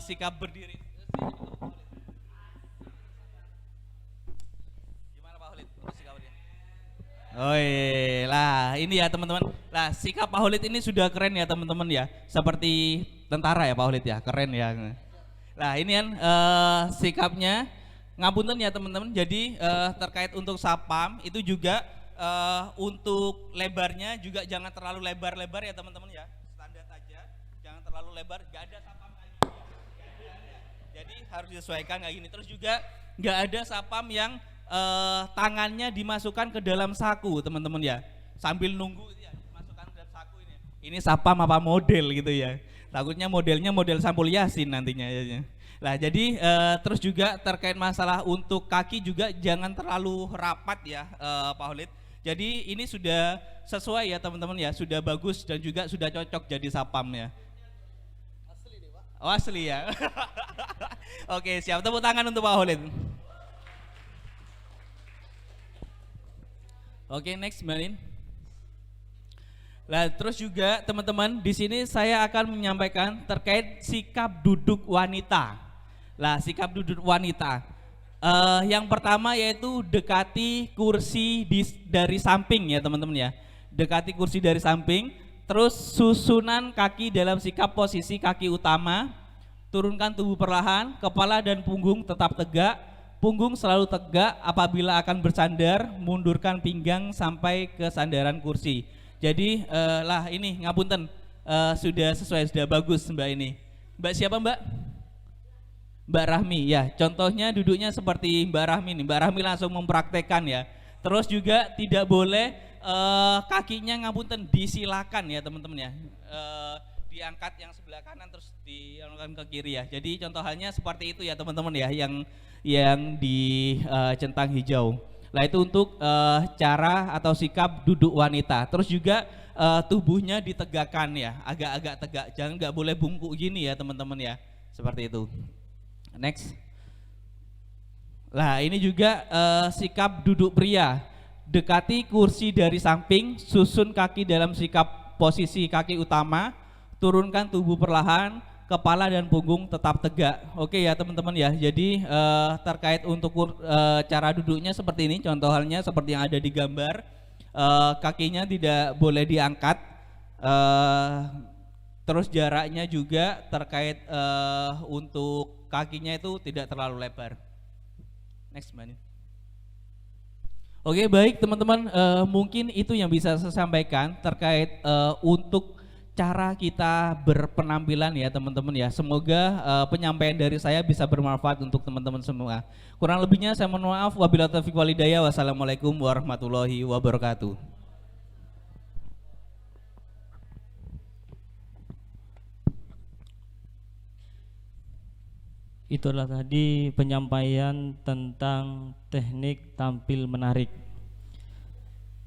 sikap berdiri. Gimana Pak Hulid? Sikap berdiri. Oh iya, lah ini ya teman-teman. Lah sikap Pak Hulid ini sudah keren ya teman-teman ya. Seperti tentara ya Pak Hulid ya, keren ya. Nah ini kan sikapnya, ngapunten ya teman-teman. Jadi terkait untuk sapam itu juga untuk lebarnya juga jangan terlalu lebar-lebar ya teman-teman ya, standar aja, jangan terlalu lebar, gak ada sapam kayak gini, jadi harus disesuaikan kayak gini. Terus juga gak ada sapam yang tangannya dimasukkan ke dalam saku teman-teman ya, sambil nunggu ya dimasukkan ke dalam saku ini sapam apa model gitu ya. Takutnya modelnya model sampul Yasin nantinya ya. Nah jadi terus juga terkait masalah untuk kaki juga jangan terlalu rapat ya Pak Hulid. Jadi ini sudah sesuai ya teman-teman ya, sudah bagus dan juga sudah cocok jadi sapam ya. Oh asli ya. Oke siap, tepuk tangan untuk Pak Holid. Oke next Mbak Nin. Nah, terus juga teman-teman di sini saya akan menyampaikan terkait sikap duduk wanita. Lah, sikap duduk wanita. Yang pertama yaitu dekati kursi dari samping ya teman-teman ya. Dekati kursi dari samping. Terus susunan kaki dalam sikap posisi kaki utama. Turunkan tubuh perlahan, kepala dan punggung tetap tegak. Punggung selalu tegak apabila akan bersandar. Mundurkan pinggang sampai ke sandaran kursi. Jadi lah ini ngapunten sudah sesuai, sudah bagus Mbak ini. Mbak siapa Mbak? Mbak Rahmi ya. Contohnya duduknya seperti Mbak Rahmi nih. Mbak Rahmi langsung mempraktekkan ya. Terus juga tidak boleh kakinya ngapunten disilakan ya teman-teman ya. Diangkat yang sebelah kanan terus diangkat ke kiri ya. Jadi contohannya seperti itu ya teman-teman ya yang di centang hijau. Nah itu untuk cara atau sikap duduk wanita. Terus juga tubuhnya ditegakkan ya, agak-agak tegak. Jangan nggak boleh bungkuk gini ya teman-teman ya, seperti itu. Next. Nah ini juga sikap duduk pria. Dekati kursi dari samping, susun kaki dalam sikap posisi kaki utama, turunkan tubuh perlahan. Kepala dan punggung tetap tegak. Oke ya teman-teman ya. Jadi terkait untuk cara duduknya seperti ini. Contoh halnya seperti yang ada di gambar. Kakinya tidak boleh diangkat. Terus jaraknya juga terkait untuk kakinya itu tidak terlalu lebar. Next Mbak. Oke baik teman-teman. Mungkin itu yang bisa saya sampaikan terkait untuk cara kita berpenampilan ya teman-teman ya. Semoga penyampaian dari saya bisa bermanfaat untuk teman-teman semua. Kurang lebihnya saya mohon maaf. Wabillahi taufiq wal hidayah. Wassalamualaikum warahmatullahi wabarakatuh. Itulah tadi penyampaian tentang teknik tampil menarik.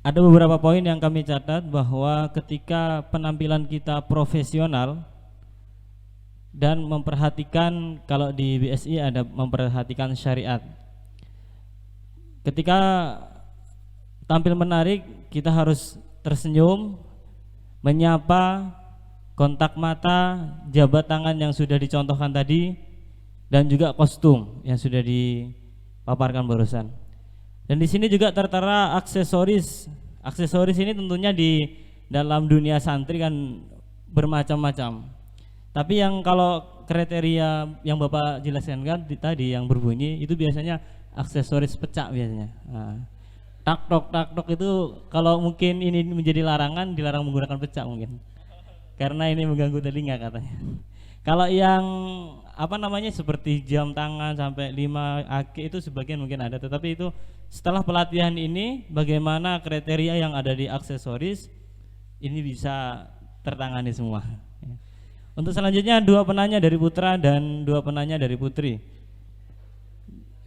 Ada beberapa poin yang kami catat bahwa ketika penampilan kita profesional dan memperhatikan, kalau di BSI ada memperhatikan syariat. Ketika tampil menarik, kita harus tersenyum, menyapa, kontak mata, jabat tangan yang sudah dicontohkan tadi, dan juga kostum yang sudah dipaparkan barusan. Dan di sini juga tertera aksesoris. Aksesoris ini tentunya di dalam dunia santri kan bermacam-macam. Tapi yang kalau kriteria yang Bapak jelaskan kan tadi yang berbunyi itu biasanya aksesoris pecak biasanya. Nah, tak tok itu kalau mungkin ini menjadi larangan, dilarang menggunakan pecak mungkin. Karena ini mengganggu telinga katanya. Kalau yang seperti jam tangan sampai 5 aki itu sebagian mungkin ada, tetapi itu setelah pelatihan ini bagaimana kriteria yang ada di aksesoris ini bisa tertangani semua. Untuk selanjutnya 2 penanya dari putra dan 2 penanya dari putri.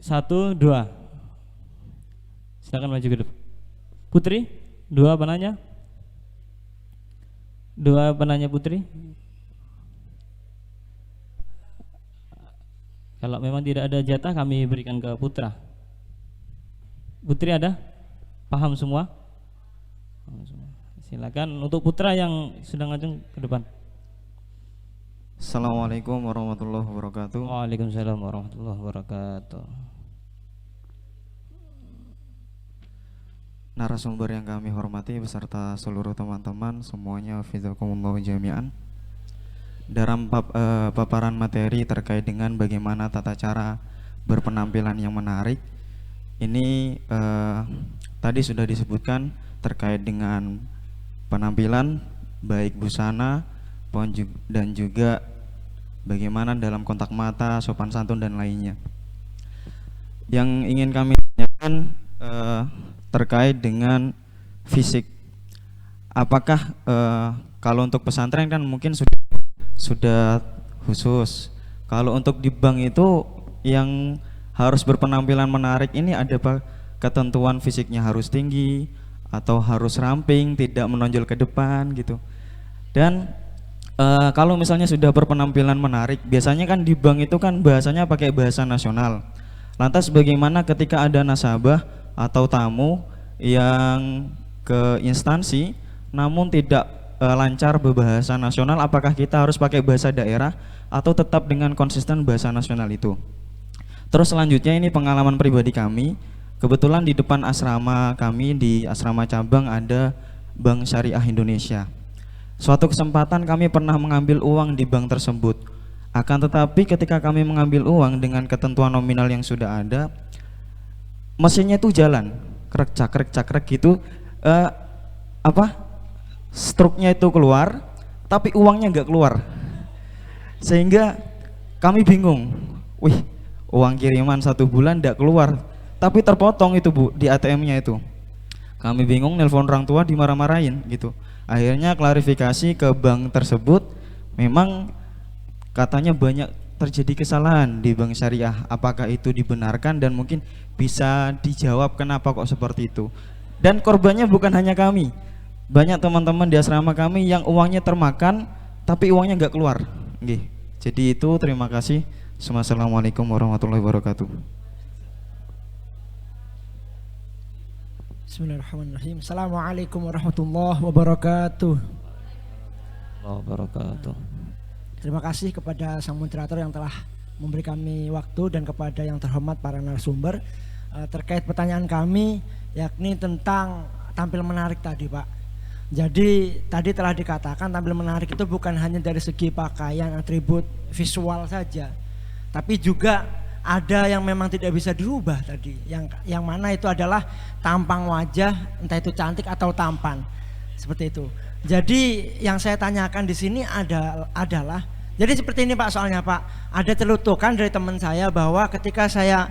1, 2. Silakan maju ke depan. Putri, 2 penanya. 2 penanya putri. Kalau memang tidak ada jatah kami berikan ke putra. Putri ada? Paham semua? Silakan untuk putra yang sedang ngajeng ke depan. Assalamualaikum warahmatullahi wabarakatuh. Waalaikumsalam warahmatullahi wabarakatuh. Narasumber yang kami hormati beserta seluruh teman-teman semuanya, fizakumullah jami'an. Dalam paparan materi terkait dengan bagaimana tata cara berpenampilan yang menarik, ini tadi sudah disebutkan terkait dengan penampilan baik busana dan juga bagaimana dalam kontak mata, sopan santun dan lainnya. Yang ingin kami tanyakan terkait dengan fisik. Apakah kalau untuk pesantren kan mungkin sudah khusus. Kalau untuk di bank itu yang harus berpenampilan menarik ini ada ketentuan fisiknya harus tinggi atau harus ramping, tidak menonjol ke depan gitu. Dan kalau misalnya sudah berpenampilan menarik, biasanya kan di bank itu kan bahasanya pakai bahasa nasional. Lantas bagaimana ketika ada nasabah atau tamu yang ke instansi namun tidak lancar berbahasa nasional, apakah kita harus pakai bahasa daerah atau tetap dengan konsisten bahasa nasional itu? Terus selanjutnya ini pengalaman pribadi kami. Kebetulan di depan asrama kami, di asrama cabang, ada Bank Syariah Indonesia. Suatu kesempatan kami pernah mengambil uang di bank tersebut. Akan tetapi ketika kami mengambil uang dengan ketentuan nominal yang sudah ada, mesinnya itu jalan, krek cakrek gitu, struknya itu keluar, tapi uangnya nggak keluar. Sehingga kami bingung, wih, uang kiriman 1 bulan nggak keluar, tapi terpotong itu Bu di ATM-nya itu. Kami bingung, nelpon orang tua dimarah-marahin gitu. Akhirnya klarifikasi ke bank tersebut, memang katanya banyak terjadi kesalahan di Bank Syariah. Apakah itu dibenarkan dan mungkin bisa dijawab kenapa kok seperti itu? Dan korbannya bukan hanya kami, banyak teman-teman di asrama kami yang uangnya termakan tapi uangnya nggak keluar. Nggih. Jadi itu, terima kasih. Assalamualaikum warahmatullahi wabarakatuh. Bismillahirrahmanirrahim. Assalamualaikum warahmatullahi wabarakatuh. Terima kasih kepada sang moderator yang telah memberi kami waktu dan kepada yang terhormat para narasumber terkait pertanyaan kami, yakni tentang tampil menarik tadi, Pak. Jadi tadi telah dikatakan tampil menarik itu bukan hanya dari segi pakaian, atribut visual saja, tapi juga ada yang memang tidak bisa dirubah tadi, yang mana itu adalah tampang wajah, entah itu cantik atau tampan, seperti itu. Jadi yang saya tanyakan di sini adalah, jadi seperti ini Pak, soalnya Pak, ada celutukan dari teman saya bahwa ketika saya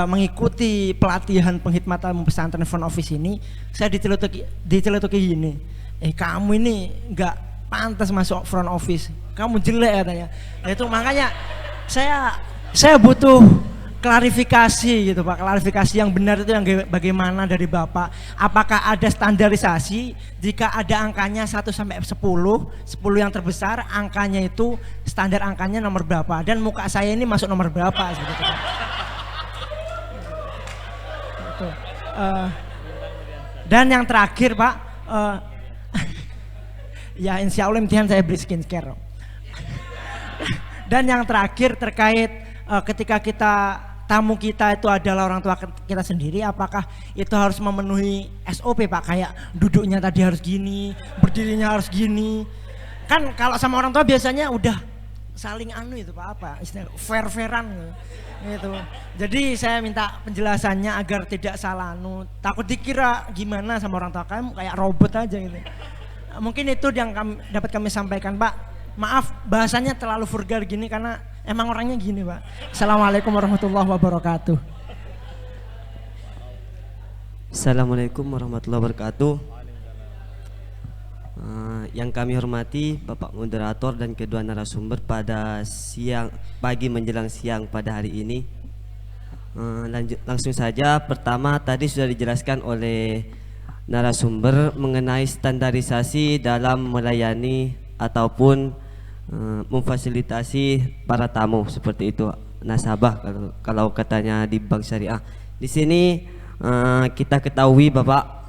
mengikuti pelatihan penghikmatan pesantren front office ini, saya diceletuki gini, kamu ini nggak pantas masuk front office, kamu jelek katanya. Nah, itu makanya saya butuh klarifikasi gitu Pak, klarifikasi yang benar itu yang bagaimana dari Bapak. Apakah ada standarisasi, jika ada angkanya 1 sampai 10 yang terbesar, angkanya itu standar angkanya nomor berapa, dan muka saya ini masuk nomor berapa gitu Pak. Dan yang terakhir Pak, ya insya Allah imtihan saya beri skincare. Dan yang terakhir terkait ketika tamu kita itu adalah orang tua kita sendiri, apakah itu harus memenuhi SOP Pak, kayak duduknya tadi harus gini, berdirinya harus gini. Kan kalau sama orang tua biasanya udah saling itu Pak, apa istilah fair-fairan gitu. Jadi saya minta penjelasannya agar tidak salah takut dikira gimana sama orang tua, kamu kayak robot aja gitu. Mungkin itu yang dapat kami sampaikan Pak. Maaf bahasanya terlalu vulgar gini karena emang orangnya gini Pak. Assalamualaikum warahmatullahi wabarakatuh. Assalamualaikum warahmatullahi wabarakatuh. Yang kami hormati Bapak moderator dan kedua narasumber pada pagi menjelang siang pada hari ini. Langsung saja, pertama tadi sudah dijelaskan oleh narasumber mengenai standarisasi dalam melayani ataupun memfasilitasi para tamu seperti itu, nasabah kalau katanya di Bank Syariah. Di sini kita ketahui Bapak,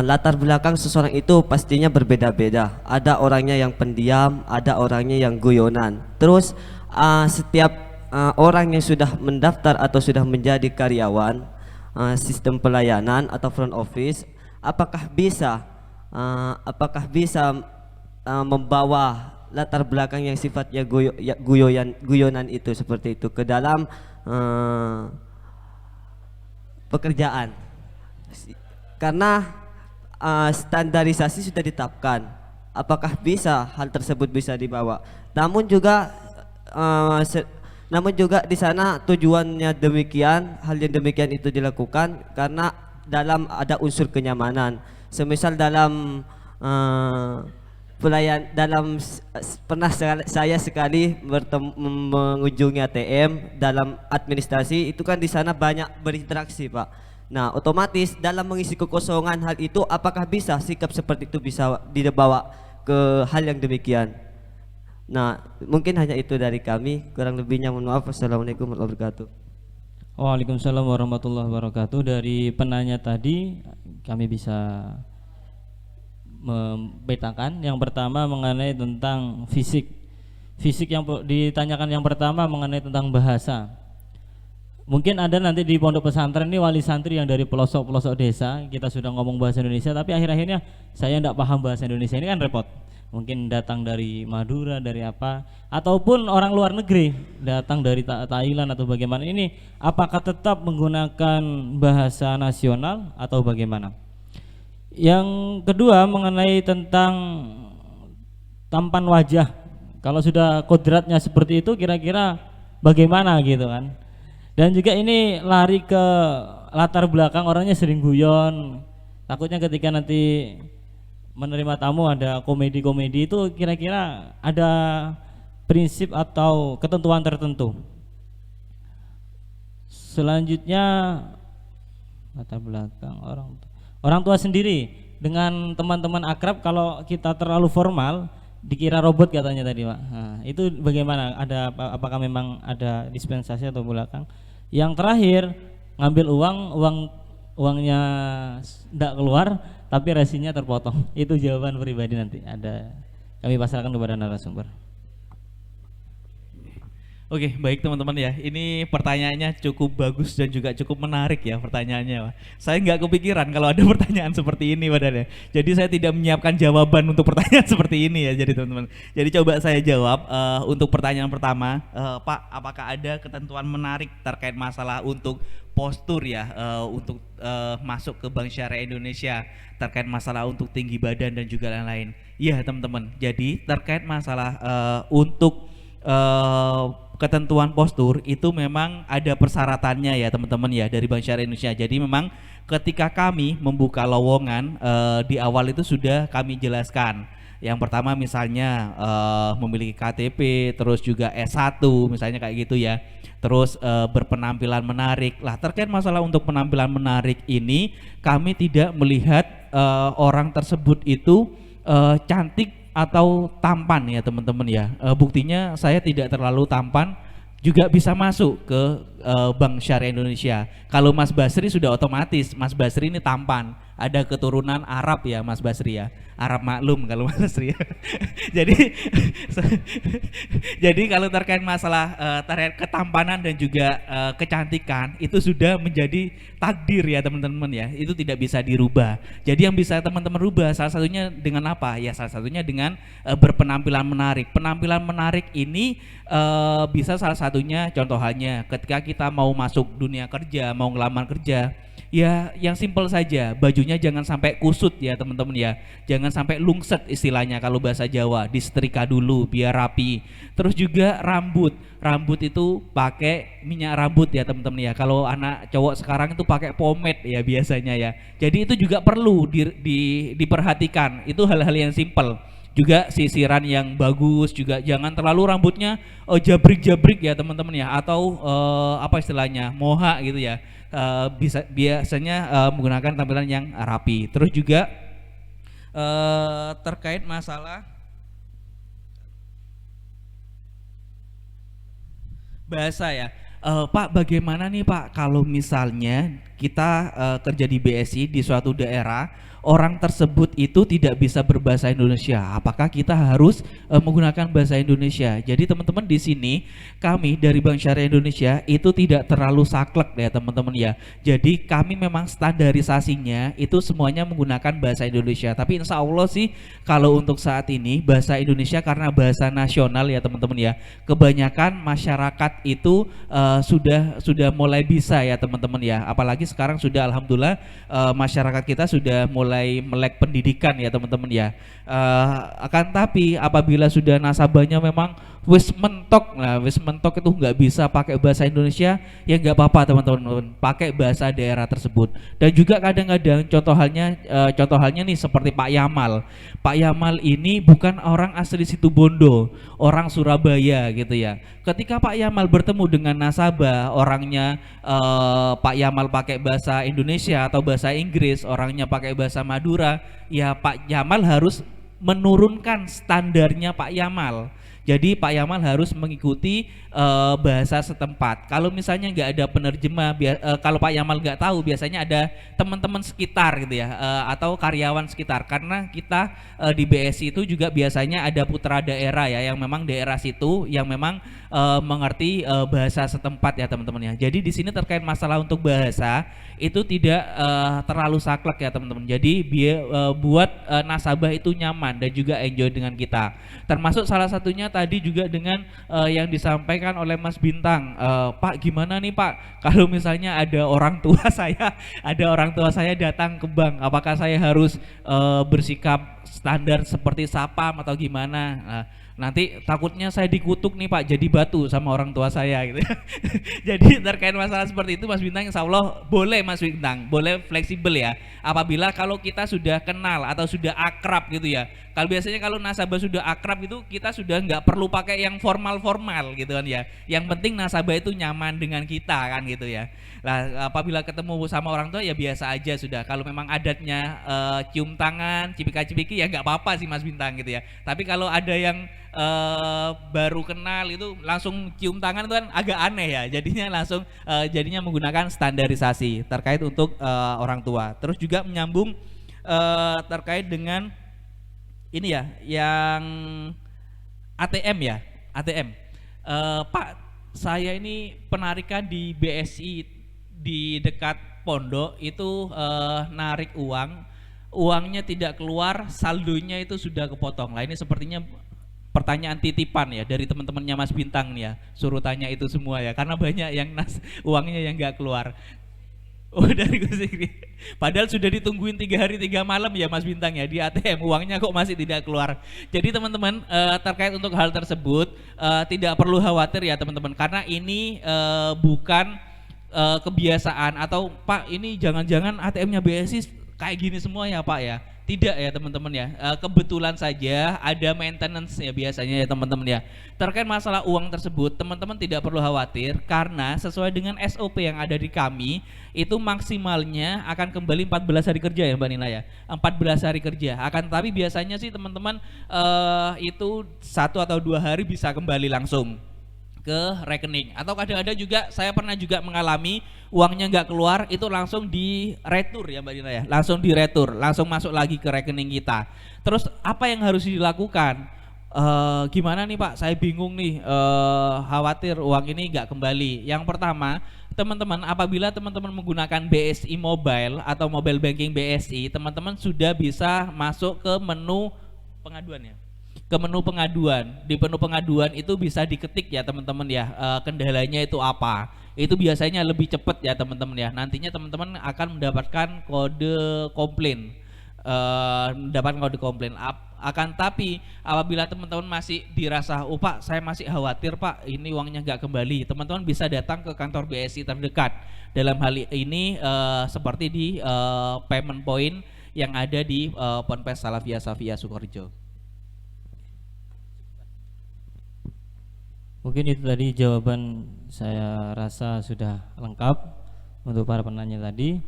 latar belakang seseorang itu pastinya berbeda-beda. Ada orangnya yang pendiam, ada orangnya yang guyonan. Terus setiap orang yang sudah mendaftar atau sudah menjadi karyawan sistem pelayanan atau front office, apakah bisa membawa latar belakang yang sifatnya guyonan itu seperti itu ke dalam pekerjaan, karena standarisasi sudah ditetapkan. Apakah bisa hal tersebut bisa dibawa? Namun juga di sana tujuannya demikian, hal yang demikian itu dilakukan karena ada unsur kenyamanan. Semisal dalam pernah saya sekali mengunjungi ATM dalam administrasi itu kan di sana banyak berinteraksi Pak. Nah, otomatis dalam mengisi kekosongan hal itu, apakah bisa sikap seperti itu bisa dibawa ke hal yang demikian? Nah, mungkin hanya itu dari kami. Kurang lebihnya mohon maaf. Assalamualaikum warahmatullahi wabarakatuh. Waalaikumsalam warahmatullahi wabarakatuh. Dari penanya tadi kami bisa membedakan. Yang pertama mengenai tentang fisik. Fisik yang ditanyakan yang pertama mengenai tentang bahasa. Mungkin ada nanti di pondok pesantren ini wali santri yang dari pelosok-pelosok desa, kita sudah ngomong bahasa Indonesia tapi akhir-akhirnya saya tidak paham bahasa Indonesia, ini kan repot. Mungkin datang dari Madura, dari apa, ataupun orang luar negeri datang dari Thailand atau bagaimana, ini apakah tetap menggunakan bahasa nasional atau bagaimana? Yang kedua mengenai tentang tampan wajah, kalau sudah kodratnya seperti itu kira-kira bagaimana gitu kan. Dan juga ini lari ke latar belakang, orangnya sering guyon, takutnya ketika nanti menerima tamu ada komedi-komedi, itu kira-kira ada prinsip atau ketentuan tertentu. Selanjutnya latar belakang orang tua sendiri dengan teman-teman akrab, kalau kita terlalu formal dikira robot katanya tadi Pak. Nah, itu bagaimana? Apakah memang ada dispensasi atau belakang? Yang terakhir ngambil uangnya tidak keluar tapi resinya terpotong. Itu jawaban pribadi nanti ada kami pasrahkan kepada narasumber. Oke, baik teman-teman ya. Ini pertanyaannya cukup bagus dan juga cukup menarik ya pertanyaannya, Pak. Saya nggak kepikiran kalau ada pertanyaan seperti ini padahal ya. Jadi saya tidak menyiapkan jawaban untuk pertanyaan seperti ini ya, jadi teman-teman. Jadi coba saya jawab untuk pertanyaan pertama, Pak, apakah ada ketentuan menarik terkait masalah untuk postur ya, untuk masuk ke Bank Syariah Indonesia, terkait masalah untuk tinggi badan dan juga lain-lain. Iya teman-teman. Jadi terkait masalah untuk ketentuan postur itu memang ada persyaratannya ya teman-teman ya dari Bank Syariah Indonesia. Jadi memang ketika kami membuka lowongan di awal itu sudah kami jelaskan. Yang pertama misalnya memiliki KTP, terus juga S1 misalnya kayak gitu ya. Terus berpenampilan menarik. Lah terkait masalah untuk penampilan menarik ini kami tidak melihat orang tersebut itu cantik atau tampan ya teman-teman ya. Buktinya saya tidak terlalu tampan juga bisa masuk ke Bank Syariah Indonesia. Kalau Mas Basri sudah otomatis, Mas Basri ini tampan, ada keturunan Arab ya Mas Basri ya, Arab maklum kalau Mas Basri ya. jadi kalau terkait masalah terkait ketampanan dan juga kecantikan itu sudah menjadi takdir ya teman-teman ya, itu tidak bisa dirubah. Jadi yang bisa teman-teman rubah salah satunya dengan apa ya, salah satunya dengan berpenampilan menarik. Penampilan menarik ini bisa salah satunya contohnya ketika kita mau masuk dunia kerja, mau ngelamar kerja, ya yang simpel saja, bajunya jangan sampai kusut ya teman-teman ya, jangan sampai lungset istilahnya kalau bahasa Jawa, disetrika dulu biar rapi. Terus juga rambut itu pakai minyak rambut ya teman-teman ya, kalau anak cowok sekarang itu pakai pomade ya biasanya ya. Jadi itu juga perlu diperhatikan, itu hal-hal yang simpel. Juga sisiran yang bagus, juga jangan terlalu rambutnya jabrik-jabrik ya teman-teman ya, atau apa istilahnya moha gitu ya. Biasanya menggunakan tampilan yang rapi. Terus juga terkait masalah bahasa ya, Pak bagaimana nih Pak kalau misalnya kita kerja di BSI di suatu daerah, orang tersebut itu tidak bisa berbahasa Indonesia, apakah kita harus menggunakan bahasa Indonesia? Jadi teman-teman di sini kami dari Bank Syariah Indonesia itu tidak terlalu saklek ya teman-teman ya. Jadi kami memang standarisasinya itu semuanya menggunakan bahasa Indonesia. Tapi insya Allah sih kalau untuk saat ini bahasa Indonesia karena bahasa nasional ya teman-teman ya, kebanyakan masyarakat itu sudah mulai bisa ya teman-teman ya. Apalagi sekarang sudah alhamdulillah masyarakat kita sudah mulai mulai melek pendidikan ya teman-teman ya. Akan tapi apabila sudah nasabahnya memang wis mentok, nah wis mentok itu nggak bisa pakai bahasa Indonesia, ya nggak apa-apa teman-teman, pakai bahasa daerah tersebut. Dan juga kadang-kadang contoh halnya nih seperti Pak Yamal. Pak Yamal ini bukan orang asli Situbondo, orang Surabaya gitu ya. Ketika Pak Yamal bertemu dengan nasabah, orangnya Pak Yamal pakai bahasa Indonesia atau bahasa Inggris, orangnya pakai bahasa Madura, ya Pak Yamal harus menurunkan standarnya Pak Yamal. Jadi Pak Yamal harus mengikuti bahasa setempat. Kalau misalnya nggak ada penerjemah, kalau Pak Yamal nggak tahu, biasanya ada teman-teman sekitar gitu ya, atau karyawan sekitar. Karena kita di BSI itu juga biasanya ada putra daerah ya, yang memang daerah situ, yang memang mengerti bahasa setempat ya teman-teman ya. Jadi di sini terkait masalah untuk bahasa itu tidak terlalu saklek ya teman-teman. Jadi buat nasabah itu nyaman dan juga enjoy dengan kita. Termasuk salah satunya tadi juga dengan yang disampaikan oleh Mas Bintang, Pak gimana nih Pak, kalau misalnya ada orang tua saya datang ke bank, apakah saya harus bersikap standar seperti sapam atau gimana? Nanti takutnya saya dikutuk nih Pak, jadi batu sama orang tua saya gitu. Jadi terkait masalah seperti itu Mas Bintang, insya Allah boleh Mas Bintang, boleh fleksibel ya. Apabila kalau kita sudah kenal atau sudah akrab gitu ya. Kalau biasanya kalau nasabah sudah akrab itu kita sudah nggak perlu pakai yang formal-formal gitu kan ya. Yang penting nasabah itu nyaman dengan kita kan gitu ya. Nah apabila ketemu sama orang tua ya biasa aja sudah. Kalau memang adatnya cium tangan, cipika-cipiki ya nggak apa-apa sih Mas Bintang gitu ya. Tapi kalau ada yang baru kenal itu langsung cium tangan itu kan agak aneh ya. Jadinya langsung jadinya menggunakan standarisasi terkait untuk orang tua. Terus juga menyambung terkait dengan ini ya, yang ATM ya, ATM. Pak, saya ini penarikan di BSI di dekat pondok itu narik uangnya tidak keluar, saldonya itu sudah kepotong. Lah ini sepertinya pertanyaan titipan ya dari teman-temannya Mas Bintang nih ya, suruh tanya itu semua ya, karena banyak yang uangnya yang nggak keluar. Oh dari Kusik. Padahal sudah ditungguin 3 hari 3 malam ya Mas Bintang ya di ATM, uangnya kok masih tidak keluar. Jadi teman-teman terkait untuk hal tersebut tidak perlu khawatir ya teman-teman, karena ini bukan kebiasaan atau Pak ini jangan-jangan ATM-nya BSI kayak gini semua ya Pak ya. Tidak ya teman-teman ya, kebetulan saja ada maintenance ya biasanya ya teman-teman ya. Terkait masalah uang tersebut teman-teman tidak perlu khawatir, karena sesuai dengan SOP yang ada di kami itu maksimalnya akan kembali 14 hari kerja ya Mbak Nina ya, 14 hari kerja. Akan tapi biasanya sih teman-teman itu 1 atau 2 hari bisa kembali langsung ke rekening, atau kadang-kadang juga saya pernah juga mengalami uangnya nggak keluar itu langsung di retur ya Mbak Dina ya, langsung di retur, langsung masuk lagi ke rekening kita. Terus apa yang harus dilakukan? Gimana nih Pak, saya bingung nih, khawatir uang ini nggak kembali. Yang pertama teman-teman, apabila teman-teman menggunakan BSI Mobile atau mobile banking BSI, teman-teman sudah bisa masuk ke menu pengaduan ya, ke menu pengaduan. Di menu pengaduan itu bisa diketik ya teman-teman ya, kendalanya itu apa. Itu biasanya lebih cepat ya teman-teman ya. Nantinya teman-teman akan mendapatkan kode komplain, akan tapi apabila teman-teman masih dirasa, oh Pak saya masih khawatir Pak ini uangnya nggak kembali, teman-teman bisa datang ke kantor BSI terdekat. Dalam hal ini seperti di payment point yang ada di Ponpes Salafiyah Safiyah Sukoharjo. Mungkin itu tadi jawaban, saya rasa sudah lengkap untuk para penanya tadi.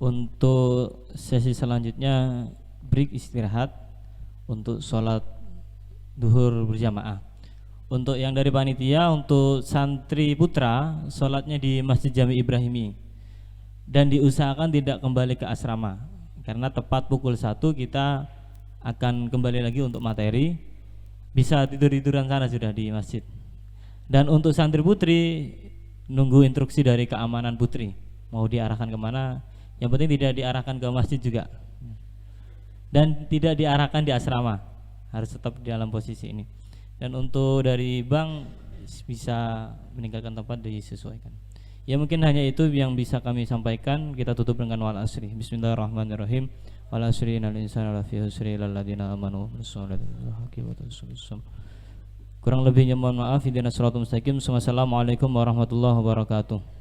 Untuk sesi selanjutnya break istirahat untuk sholat duhur berjamaah. Untuk yang dari panitia, untuk santri putra sholatnya di Masjid Jami Ibrahimi dan diusahakan tidak kembali ke asrama, karena tepat pukul 1 kita akan kembali lagi untuk materi. Bisa tidur-tiduran sana sudah di masjid. Dan untuk santri putri nunggu instruksi dari keamanan putri mau diarahkan kemana. Yang penting tidak diarahkan ke masjid juga, dan tidak diarahkan di asrama, harus tetap di dalam posisi ini. Dan untuk dari bank bisa meninggalkan tempat disesuaikan. Ya mungkin hanya itu yang bisa kami sampaikan. Kita tutup dengan wal asri. Bismillahirrahmanirrahim. wal asri innal insana lafi khusri illal ladzina amanu wa amilus Kurang lebihnya mohon maaf. Ihdinas siratal mustaqim. Wassalamualaikum warahmatullahi wabarakatuh.